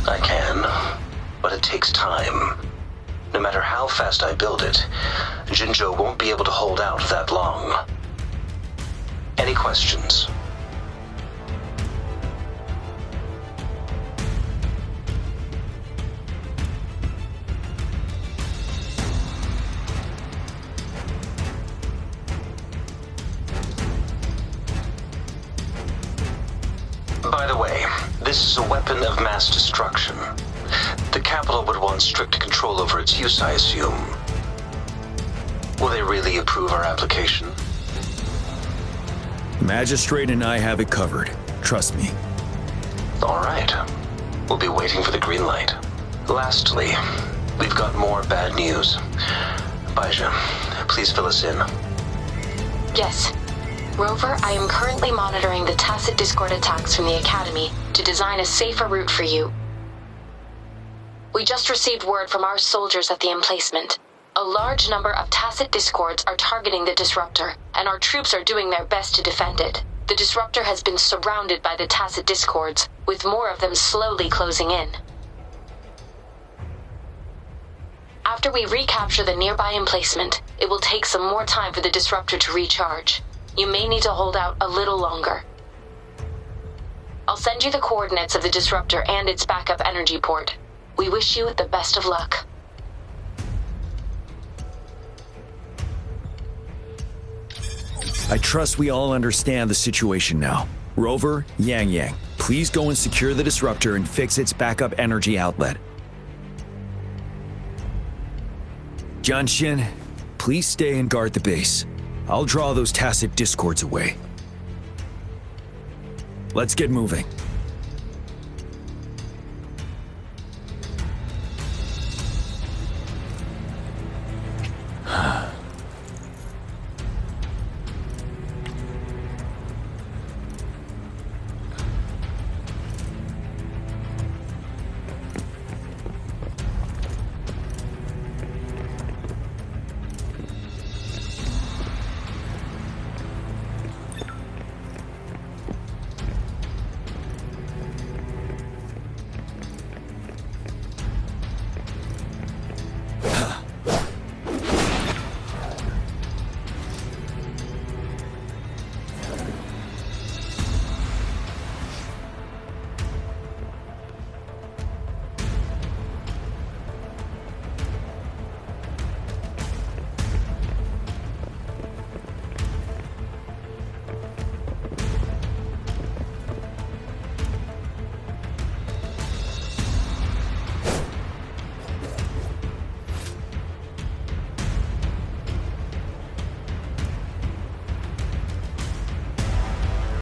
I can, but it takes time. No matter how fast I build it, Jinzhou won't be able to hold out that long. Any questions? By the way, this is a weapon of mass destruction. The capital would want strict control over its use, I assume. Will they really approve our application? Magistrate and I have it covered. Trust me. All right. We'll be waiting for the green light. Lastly, we've got more bad news. Baizhi, please fill us in. Yes. Rover, I am currently monitoring the Tacet Discord attacks from the Academy to design a safer route for you. We just received word from our soldiers at the emplacement. A large number of Tacet Discords are targeting the Disruptor, and our troops are doing their best to defend it. The Disruptor has been surrounded by the Tacet Discords, with more of them slowly closing in. After we recapture the nearby emplacement, it will take some more time for the Disruptor to recharge. You may need to hold out a little longer. I'll send you the coordinates of the Disruptor and its backup energy port. We wish you the best of luck. I trust we all understand the situation now. Rover, Yang Yang, please go and secure the Disruptor and fix its backup energy outlet. Jianxin, please stay and guard the base. I'll draw those Tacet Discords away. Let's get moving.